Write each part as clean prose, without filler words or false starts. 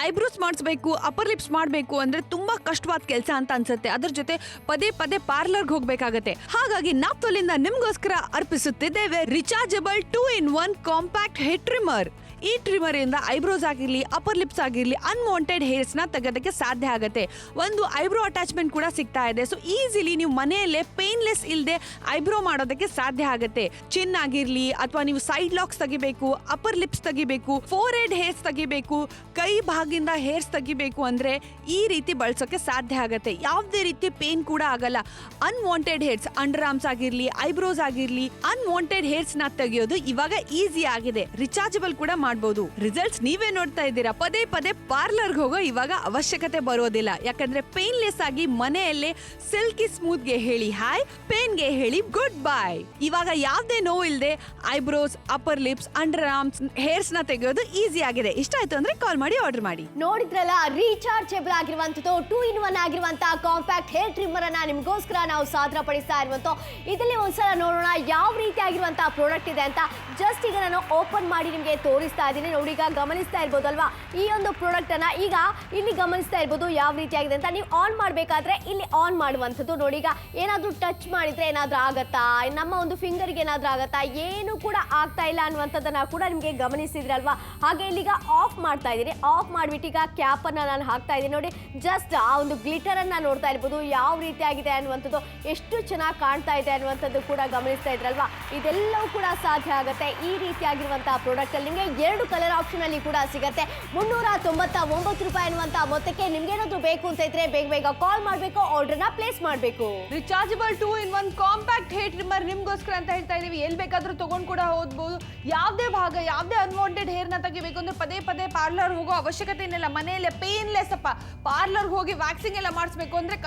Eyebrows ಮಾಡಿಸ್ಬೇಕು, upper lips ಮಾಡಬೇಕು ಅಂದ್ರೆ ತುಂಬಾ ಕಷ್ಟವಾದ ಕೆಲಸ ಅಂತ ಅನ್ಸುತ್ತೆ. ಅದ್ರ ಜೊತೆ ಪದೇ ಪದೇ ಪಾರ್ಲರ್ಗೆ ಹೋಗ್ಬೇಕಾಗತ್ತೆ. ಹಾಗಾಗಿ ನಾಪ್ತೋಲಿಂದ ನಿಮ್ಗೋಸ್ಕರ ಅರ್ಪಿಸುತ್ತಿದ್ದೇವೆ rechargeable 2-in-1 compact hair trimmer. ಈ ಟ್ರಿಮ್ಮರ್ ಇಂದ ಐಬ್ರೋಸ್ ಆಗಿರ್ಲಿ, ಅಪ್ಪರ್ ಲಿಪ್ಸ್ ಆಗಿರ್ಲಿ, ಅನ್ವಾಂಟೆಡ್ ಹೇರ್ಸ್ ನ ತೆಗೋದಕ್ಕೆ ಸಾಧ್ಯ ಆಗುತ್ತೆ. ಒಂದು ಐಬ್ರೋ ಅಟ್ಯಾಚ್ಮೆಂಟ್ ಕೂಡ ಸಿಗ್ತಾ ಇದೆ. ಸೊ ಈಸಿಲಿ ನೀವು ಮನೆಯಲ್ಲೇ ಪೇನ್ಲೆಸ್ ಇಲ್ಲದೆ ಐಬ್ರೋ ಮಾಡೋದಕ್ಕೆ ಸಾಧ್ಯ ಆಗುತ್ತೆ. ಚಿನ್ ಆಗಿರ್ಲಿ ಅಥವಾ ನೀವು ಸೈಡ್ ಲಾಕ್ಸ್ ತೆಗಿಬೇಕು, ಅಪ್ಪರ್ ಲಿಪ್ಸ್ ತೆಗಿಬೇಕು, ಫೋರ್ ಹೆಡ್ ಹೇರ್ಸ್ ತೆಗಿಬೇಕು, ಕೈ ಭಾಗದಿಂದ ಹೇರ್ಸ್ ತೆಗಿಬೇಕು ಅಂದ್ರೆ ಈ ರೀತಿ ಬಳಸೋಕೆ ಸಾಧ್ಯ ಆಗುತ್ತೆ. ಯಾವುದೇ ರೀತಿ ಪೇನ್ ಕೂಡ ಆಗಲ್ಲ. ಅನ್ವಾಂಟೆಡ್ ಹೇರ್ಸ್, ಅಂಡರ್ ಆರ್ಮ್ಸ್ ಆಗಿರ್ಲಿ, ಐಬ್ರೋಸ್ ಆಗಿರ್ಲಿ, ಅನ್ವಾಂಟೆಡ್ ಹೇರ್ಸ್ ನ ತೆಗೆಯೋದು ಇವಾಗ ಈಸಿ ಆಗಿದೆ. ರಿಚಾರ್ಜಬಲ್ ಕೂಡ ಮಾಡಬಹುದು. ರಿಸಲ್ಟ್ಸ್ ನೀವೇ ನೋಡ್ತಾ ಇದ್ದೀರಾ. ಪದೇ ಪದೇ ಪಾರ್ಲರ್ ಹೋಗೋ ಇವಾಗ ಅವಶ್ಯಕತೆ ಬರೋದಿಲ್ಲ. ಯಾಕಂದ್ರೆ ಪೇನ್ಲೆಸ್ ಆಗಿ ಮನೆಯಲ್ಲೇ ಸಿಲ್ಕಿ ಸ್ಮೂತ್ ಗೆ ಹೇಳಿ ಹಾಯ್, ಪೇನ್ ಗೆ ಹೇಳಿ ಗುಡ್ ಬೈ. ಇವಾಗ ಯಾವ್ದೇ ನೋವು ಇಲ್ಲದೆ eyebrows, upper lips, under arms hairs ನ ತೆಗೆಯೋದು ಈಸಿ ಆಗಿದೆ. ಇಷ್ಟ ಆಯ್ತು ಅಂದ್ರೆ ಕಾಲ್ ಮಾಡಿ ಆರ್ಡರ್ ಮಾಡಿ. ನೋಡಿದ್ರಲ್ಲ, ರೀಚಾರ್ಜಬಲ್ ಆಗಿರುವಂತದ್ದು 2-in-1 ಆಗಿರುವಂತಹ ಕಾಂಪ್ಯಾಕ್ಟ್ ಹೇರ್ ಟ್ರಿಮ್ಮರ್ ಅನ್ನ ನಿಮ್ಗೋಸ್ಕರ ನಾವು ಸಾದರ ಪಡಿಸ್ತಾ ಇರುವಂತ. ಇದರಲ್ಲಿ ಒಂದ್ಸಲ ನೋಡೋಣ ಯಾವ ರೀತಿ ಆಗಿರುವಂತಹ ಪ್ರಾಡಕ್ಟ್ ಇದೆ ಅಂತ. ಜಸ್ಟ್ ಈಗ ನಾನು ಓಪನ್ ಮಾಡಿ ನಿಮ್ಗೆ ತೋರಿಸ್ತಾ ಇದ್ದೀನಿ. ನೋಡಿ, ಈಗ ಗಮನಿಸ್ತಾ ಇರ್ಬೋದಲ್ವಾ ಈ ಒಂದು ಪ್ರಾಡಕ್ಟ್ ಅನ್ನ. ಈಗ ಇಲ್ಲಿ ಗಮನಿಸ್ತಾ ಇರ್ಬೋದು ಯಾವ ರೀತಿಯಾಗಿದೆ ಅಂತ. ನೀವು ಆನ್ ಮಾಡಬೇಕಾದ್ರೆ ಇಲ್ಲಿ ಆನ್ ಮಾಡುವಂಥದ್ದು. ನೋಡಿ, ಈಗ ಏನಾದ್ರೂ ಟಚ್ ಮಾಡಿದ್ರೆ ಏನಾದ್ರೂ ಆಗತ್ತಾ, ನಮ್ಮ ಒಂದು ಫಿಂಗರ್ಗೆ ಏನಾದ್ರೂ ಆಗತ್ತಾ, ಏನು ಕೂಡ ಆಗ್ತಾ ಇಲ್ಲ ಅನ್ನುವಂಥದ್ದನ್ನ ಕೂಡ ನಿಮ್ಗೆ ಗಮನಿಸಿದ್ರಲ್ವಾ. ಹಾಗೆ ಇಲ್ಲಿಗ ಆಫ್ ಮಾಡ್ತಾ ಇದ್ದೀನಿ. ಆಫ್ ಮಾಡಿಬಿಟ್ಟು ಈಗ ಕ್ಯಾಪ್ ಅನ್ನ ನಾನು ಹಾಕ್ತಾ ಇದ್ದೀನಿ. ನೋಡಿ, ಜಸ್ಟ್ ಆ ಒಂದು ಗ್ಲಿಟರ್ ಅನ್ನ ನೋಡ್ತಾ ಇರ್ಬೋದು ಯಾವ ರೀತಿಯಾಗಿದೆ ಅನ್ನುವಂಥದ್ದು, ಎಷ್ಟು ಚೆನ್ನಾಗಿ ಕಾಣ್ತಾ ಇದೆ ಅನ್ನುವಂಥದ್ದು ಕೂಡ ಗಮನಿಸ್ತಾ ಇದ್ರಲ್ವಾ. ಇದೆಲ್ಲವೂ ಕೂಡ ಸಾಧ್ಯ ಆಗುತ್ತೆ ಈ ರೀತಿಯಾಗಿರುವಂತಹ ಪ್ರಾಡಕ್ಟ್ ಅಲ್ಲಿ. ನಿಮಗೆ 2 ಕಲರ್ ಆಪ್ಷನ್ ಅಲ್ಲಿ ಕೂಡ ಸಿಗುತ್ತೆ. 399 ರೂಪಾಯಿ ಅನ್ನುವಂತ ಮೊತ್ತಕ್ಕೆ ನಿಮ್ಗೆ ಏನಾದ್ರು ಬೇಕು ಅಂತ ಇದ್ರೆ ಬೇಗ ಬೇಗ ಕಾಲ್ ಮಾಡಬೇಕು, ಆರ್ಡರ್ ನ ಪ್ಲೇಸ್ ಮಾಡಬೇಕು. Rechargeable 2-in-1 compact hair trimmer ನಿಮ್ಗೋಸ್ಕರ ಅಂತ ಹೇಳ್ತಾ ಇದೀವಿ. ಎಲ್ಲಿ ಬೇಕಾದ್ರೂ ತಗೊಂಡ್ ಕೂಡ ಹೋಗ್ಬೋದು. ಯಾವ್ದೇ ಭಾಗ, ಯಾವ್ದೇ ಅನ್ವಾಂಟೆಡ್ ಹೇರ್ ನ ತೆಗಿಬೇಕು ಅಂದ್ರೆ ಪದೇ ಪದೇ ಪಾರ್ಲರ್ ಹೋಗೋ ಅವಶ್ಯಕತೆ ಏನಿಲ್ಲ. ಮನೆಯಲ್ಲೇ ಪೇನ್ಲೆಸ್ ಅಪ್ಪ. ಪಾರ್ಲರ್ ಹೋಗಿ ವ್ಯಾಕ್ಸಿಂಗ್ ಎಲ್ಲ ಮಾಡಿಸ್ಬೇಕು ಅಂದ್ರೆ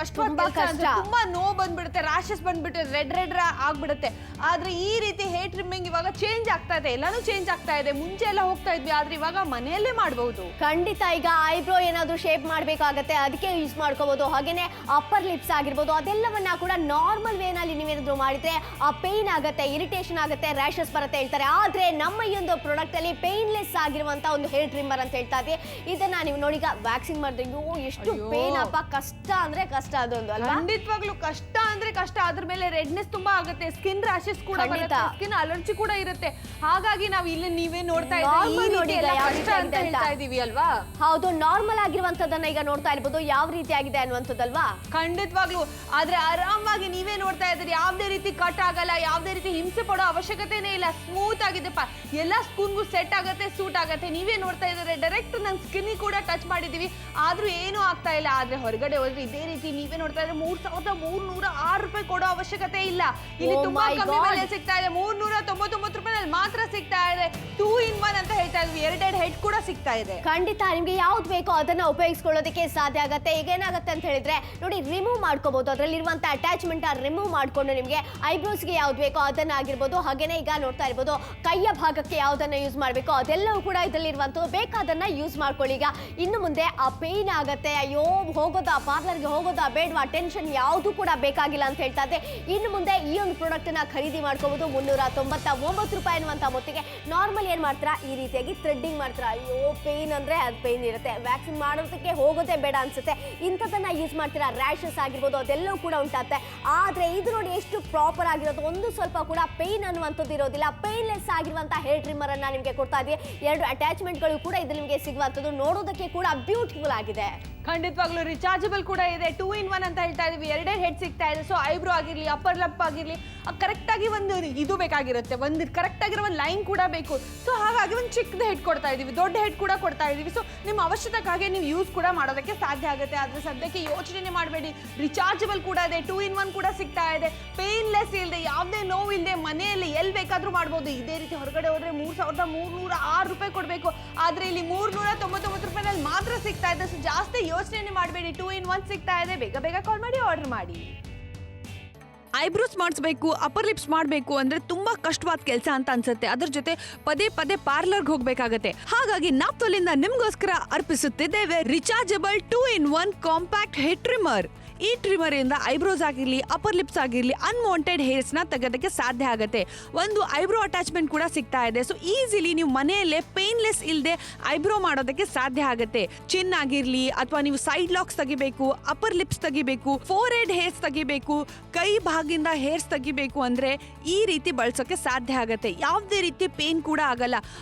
ತುಂಬಾ ನೋವು ಬಂದ್ಬಿಡುತ್ತೆ, ರ್ಯಾಶಸ್ ಬಂದ್ಬಿಟ್ಟು ರೆಡ್ ಆಗ್ಬಿಡುತ್ತೆ. ಆದ್ರೆ ಈ ರೀತಿ ಹೇರ್ ಟ್ರಿಮ್ಮಿಂಗ್ ಇವಾಗ ಚೇಂಜ್ ಆಗ್ತಾ ಇದೆ. ಎಲ್ಲಾನು ಚೇಂಜ್ ಆಗ್ತಾ ಇದೆ. ಮುಂಚೆ ಎಲ್ಲ ಹೋಗ್ತಾ ಇದ್ವಿ, ಆದ್ರೆ ಇವಾಗ ಮನೆಯಲ್ಲೇ ಮಾಡಬಹುದು. ಖಂಡಿತ. ಈಗ ಐಬ್ರೋ ಏನಾದ್ರು ಶೇಪ್ ಮಾಡ್ಬೇಕಾಗತ್ತೆ, ಅದಕ್ಕೆ ಯೂಸ್ ಮಾಡ್ಕೋಬಹುದು. ಹಾಗೇನೆ ಅಪ್ಪರ್ ಲಿಪ್ಸ್ ಆಗಿರ್ಬೋದು, ಅದೆಲ್ಲವನ್ನ ಕೂಡ ನಾರ್ಮಲ್ ವೇನಲ್ಲಿ ನೀವೇನಾದ್ರು ಮಾಡಿದ್ರೆ ಆ ಪೇನ್ ಆಗತ್ತೆ, ಇರಿಟೇಷನ್ ಆಗುತ್ತೆ, ರ್ಯಾಶಸ್ ಬರುತ್ತೆ ಹೇಳ್ತಾರೆ. ಆದ್ರೆ ನಮ್ಮ ಈ ಒಂದು ಪ್ರಾಡಕ್ಟ್ ಅಲ್ಲಿ ಪೇನ್ಲೆಸ್ ಆಗಿರುವಂತ ಒಂದು ಹೇರ್ ಟ್ರಿಮ್ಮರ್ ಅಂತ ಹೇಳ್ತಾ ಇದ್ವಿ. ಇದನ್ನ ನೀವು ನೋಡಿ, ಈಗ ವ್ಯಾಕ್ಸಿಂಗ್ ಮಾಡಿದ್ರೆ ಎಷ್ಟು ಪೇನ್ ಅಪ್ಪ, ಕಷ್ಟ ಅಂದ್ರೆ ಕಷ್ಟ. ಅದೊಂದು ಅಲ್ವಾ, ಖಂಡಿತವಾಗ್ಲೂ ಕಷ್ಟ ಅಂದ್ರೆ ಕಷ್ಟ. ಅದ್ರ ಮೇಲೆ ರೆಡ್ನೆಸ್ ತುಂಬಾ ಆಗುತ್ತೆ, ಸ್ಕಿನ್ ರ್ಯಾಶಸ್ ಕೂಡ ಬರುತ್ತೆ, ಸ್ಕಿನ್ ಅಲರ್ಜಿ ಕೂಡ ಇರುತ್ತೆ. ಹಾಗಾಗಿ ನಾವು ಇಲ್ಲಿ ನೀವೇ ನೋಡ್ತಾ ಇದ್ದೀವಿ ಅಲ್ವಾ. ಹೌದು, ನಾರ್ಮಲ್ ಆಗಿರುವಂತದನ್ನ ಈಗ ನೋಡ್ತಾ ಇರ್ಬೋದು ಯಾವ ರೀತಿ ಆಗಿದೆ ಅನ್ನುವಂಥದ್ದಲ್ವಾ. ಖಂಡಿತವಾಗ್ಲೂ. ಆದ್ರೆ ಆರಾಮಾಗಿ ನೀವೇ ನೋಡ್ತಾ ಇದ್ದೀರಿ, ಯಾವ್ದೇ ರೀತಿ ಕಟ್ ಆಗಲ್ಲ, ಯಾವ್ದೇ ರೀತಿ ಹಿಂಸೆ ಪಡೋ ಅವಶ್ಯಕತೆನೇ ಇಲ್ಲ. ಸ್ಮೂತ್ ಆಗಿದೆಪ್ಪ, ಎಲ್ಲ ಸ್ಕಿನ್ಗೂ ಸೆಟ್ ಆಗತ್ತೆ, ಸೂಟ್ ಆಗತ್ತೆ. ನೀವೇ ನೋಡ್ತಾ ಇದ್ದಾರೆ, ಡೈರೆಕ್ಟ್ ನನ್ನ ಸ್ಕಿನ್ ಕೂಡ ಟಚ್ ಮಾಡಿದೀವಿ, ಆದ್ರೂ ಏನೂ ಆಗ್ತಾ ಇಲ್ಲ. ಆದ್ರೆ ಹೊರಗಡೆ ಹೋದ್ರೆ ಇದೇ ರೀತಿ ನೀವೇ ನೋಡ್ತಾ ಇದ್ರೆ 3,306 ರೂಪಾಯಿ ಕೊಡೋ ಅವಶ್ಯಕತೆ ಇಲ್ಲ. ಇಲ್ಲಿ ತುಂಬಾ ಕಮ್ಮಿ ಬೆಲೆ ಸಿಗ್ತಾ ಇದೆ. 399 ರೂಪಾಯಿ ಮಾತ್ರ ಸಿಗ್ತಾ ಇದೆ. 2-in-1 ಅಂತ ಹೇಳ್ತಾ ಇದ್ವಿ. 2 ಹೆಡ್ ಕೂಡ ಸಿಗ್ತಾ ಇದೆ. ಖಂಡಿತ ನಿಮ್ಗೆ ಯಾವ್ದು ಬೇಕೋ ಅದನ್ನ ಉಪಯೋಗಿಸ್ಕೊಳ್ಳೋದಕ್ಕೆ ಸಾಧ್ಯ ಆಗತ್ತೆ. ಈಗ ಏನಾಗುತ್ತೆ ಅಂತ ಹೇಳಿದ್ರೆ ನೋಡಿ, ರಿಮೂವ್ ಮಾಡ್ಕೋಬಹುದು. ಅದರಲ್ಲಿ ಇರುವಂತ ಅಟ್ಯಾಚ್ಮೆಂಟ್ ರಿಮೂವ್ ಮಾಡ್ಕೊಂಡು ನಿಮ್ಗೆ ಐಬ್ರೋಸ್ಗೆ ಯಾವ್ದು ಬೇಕೋ ಅದನ್ನ ಆಗಿರ್ಬೋದು. ಹಾಗೇನೆ ಈಗ ನೋಡ್ತಾ ಇರ್ಬೋದು ಕೈಯ ಭಾಗಕ್ಕೆ ಯಾವ್ದನ್ನ ಯೂಸ್ ಮಾಡ್ಬೇಕೋ ಅದೆಲ್ಲವೂ ಕೂಡ ಇದರಲ್ಲಿ ಇರುವಂತದ್ದು. ಬೇಕಾದನ್ನ ಯೂಸ್ ಮಾಡ್ಕೊಳ್ಳಿ. ಈಗ ಇನ್ನು ಮುಂದೆ ಆ ಪೇನ್ ಆಗತ್ತೆ, ಅಯ್ಯೋ ಹೋಗೋದಾ, ಪಾರ್ಲರ್ಗೆ ಹೋಗೋದಾ, ಬೇಡವಾ, ಟೆನ್ಷನ್ ಯಾವುದು ಕೂಡ ಬೇಕಾಗಿಲ್ಲ ಅಂತ ಹೇಳ್ತಾ ಇದ್ದೆ. ಇನ್ನು ಮುಂದೆ ಈ ಒಂದು ಪ್ರಾಡಕ್ಟ್ ನ ಖರೀದಿ ಮಾಡ್ಕೋಬಹುದು 399 ರೂಪಾಯಿ ಅನ್ನುವಂತ ಮೊತ್ತಿಗೆ. ನಾರ್ಮಲ್ ಏನ್ ಮಾಡ್ತೀರಾ, ಈ ರೀತಿಯಾಗಿ ಥ್ರೆಡ್ಡಿಂಗ್ ಮಾಡ್ತೀರಾ, ಅಯ್ಯೋ ಪೇನ್ ಅಂದ್ರೆ ಅದು ಪೇನ್ ಇರುತ್ತೆ, ವ್ಯಾಕ್ಸಿನ್ ಮಾಡೋದಕ್ಕೆ ಹೋಗೋದೇ ಬೇಡ ಅನ್ಸುತ್ತೆ, ಇಂಥದನ್ನ ಯೂಸ್ ಮಾಡ್ತೀರಾ. ರ್ಯಾಶಸ್ ಆಗಿರ್ಬೋದು ಅದೆಲ್ಲವೂ ಕೂಡ ಉಂಟಾಗುತ್ತೆ. ಆದ್ರೆ ಇದು ನೋಡಿ ಎಷ್ಟು ಪ್ರಾಪರ್ ಆಗಿರೋದು, ಒಂದು ಸ್ವಲ್ಪ ಕೂಡ ಪೇನ್ ಅನ್ನುವಂಥದ್ದು ಇರೋದಿಲ್ಲ. ಪೇನ್ಲೆಸ್ ಆಗಿರುವಂತಹ ಹೇರ್ ಟ್ರಿಮ್ಮರ್ ಅನ್ನ ನಿಮಗೆ ಕೊಡ್ತಾ ಇದೀವಿ. 2 ಅಟ್ಯಾಚ್ಮೆಂಟ್ಗಳು ಕೂಡ ಇದು ನಿಮಗೆ ಸಿಗುವಂಥದ್ದು. ನೋಡೋದಕ್ಕೆ ಕೂಡ ಬ್ಯೂಟಿಫುಲ್ ಆಗಿದೆ. ಖಂಡಿತವಾಗ್ಲೂ ರಿಚಾರ್ಜಬಲ್ ಕೂಡ ಇದೆ. 2-in-1 ಅಂತ ಹೇಳ್ತಾ ಇದೀವಿ. 2 ಹೆಡ್ ಸಿಗ್ತಾ ಇದೆ. ಸೊ ಐಬ್ರೋ ಆಗಿರ್ಲಿ, ಅಪ್ಪರ್ ಲಪ್ ಆಗಿರ್ಲಿ, ಕರೆಕ್ಟ್ ಆಗಿ ಒಂದು ಇದು ಬೇಕಾಗಿರುತ್ತೆ, ಒಂದು ಕರೆಕ್ಟ್ ಆಗಿರೋ ಒಂದು ಲೈನ್ ಕೂಡ ಬೇಕು. ಸೊ ಹಾಗಾಗಿ ಒಂದು ಚಿಕ್ಕದ ಹೆಡ್ ಕೊಡ್ತಾ ಇದೀವಿ, ದೊಡ್ಡ ಹೆಡ್ ಕೂಡ ಕೊಡ್ತಾ ಇದೀವಿ. ಸೊ ನಿಮ್ಮ ಅವಶ್ಯಕತೆಗಾಗಿ ನೀವು ಯೂಸ್ ಕೂಡ ಮಾಡೋದಕ್ಕೆ ಸಾಧ್ಯ ಆಗುತ್ತೆ. ಆದ್ರೆ ಸದ್ಯಕ್ಕೆ ಯೋಚನೆ ಮಾಡಬೇಡಿ, ರಿಚಾರ್ಜಬಲ್ ಕೂಡ ಇದೆ. 2-in-1 ಕೂಡ ಸಿಗ್ತಾ ಇದೆ. ಪೇನ್ಲೆಸ್ ಇಲ್ಲದೆ, ಯಾವುದೇ ನೋವು ಇಲ್ಲದೆ ಮನೆಯಲ್ಲಿ ಎಲ್ಲಿ ಬೇಕಾದ್ರೂ ಮಾಡ್ಬೋದು. ಇದೇ ರೀತಿ ಹೊರಗಡೆ ಹೋದ್ರೆ 3,306 ರೂಪಾಯಿ ಕೊಡಬೇಕು. ಆದ್ರೆ ಇಲ್ಲಿ 399 ರೂಪಾಯಿನಲ್ಲಿ ಮಾತ್ರ ಸಿಗ್ತಾ ಇದೆ. ಸೊ ಜಾಸ್ತಿ ಯೋಚನೆ ಮಾಡಬೇಡಿ, 2-in-1 ಸಿಗ್ತಾ ಇದೆ. ಬೇಗ ಬೇಗ ಕಾಲ್ ಮಾಡಿ ಆರ್ಡರ್ ಮಾಡಿ. ಐಬ್ರೋಸ್ ಮಾಡಿಸ್ಬೇಕು, ಅಪ್ಪರ್ ಲಿಪ್ಸ್ ಮಾಡಬೇಕು ಅಂದ್ರೆ ತುಂಬಾ ಕಷ್ಟವಾದ ಕೆಲಸ ಅಂತ ಅನ್ಸುತ್ತೆ. ಅದ್ರ ಜೊತೆ ಪದೇ ಪದೇ ಪಾರ್ಲರ್ಗೆ ಹೋಗ್ಬೇಕಾಗತ್ತೆ. ಹಾಗಾಗಿ ನಾಪ್ತೋಲಿಂದ ನಿಮ್ಗೋಸ್ಕರ ಅರ್ಪಿಸುತ್ತಿದ್ದೇವೆ rechargeable 2-in-1 compact hair trimmer. ಈ ಟ್ರಿಮರ್ ಇಂದ ಐಬ್ರೋಸ್ ಆಗಿರ್ಲಿ, ಅಪ್ಪರ್ ಲಿಪ್ಸ್ ಆಗಿರ್ಲಿ, ಅನ್ವಾಂಟೆಡ್ ಹೇರ್ಸ್ ನ ತೆಗೆಯೋದಕ್ಕೆ ಸಾಧ್ಯ ಆಗುತ್ತೆ. ಒಂದು ಐಬ್ರೋ ಅಟ್ಯಾಚ್ಮೆಂಟ್ ಕೂಡ ಸಿಗ್ತಾ ಇದೆ. ಸೊ ಈಸಿಲಿ ನೀವು ಮನೆಯಲ್ಲೇ ಪೇನ್ಲೆಸ್ ಇಲ್ಲದೆ ಐಬ್ರೋ ಮಾಡೋದಕ್ಕೆ ಸಾಧ್ಯ ಆಗುತ್ತೆ. ಚಿನ್ ಆಗಿರ್ಲಿ ಅಥವಾ ನೀವು ಸೈಡ್ ಲಾಕ್ಸ್ ತೆಗಿಬೇಕು, ಅಪ್ಪರ್ ಲಿಪ್ಸ್ ತೆಗಿಬೇಕು, ಫೋರ್ ಹೆಡ್ ಹೇರ್ಸ್ ತೆಗಿಬೇಕು, ಕೈ ಭಾಗದಿಂದ ಹೇರ್ಸ್ ತೆಗಿಬೇಕು ಅಂದ್ರೆ ಈ ರೀತಿ ಬಳಸೋಕೆ ಸಾಧ್ಯ ಆಗುತ್ತೆ. ಯಾವುದೇ ರೀತಿ ಪೇನ್ ಕೂಡ ಆಗಲ್ಲ.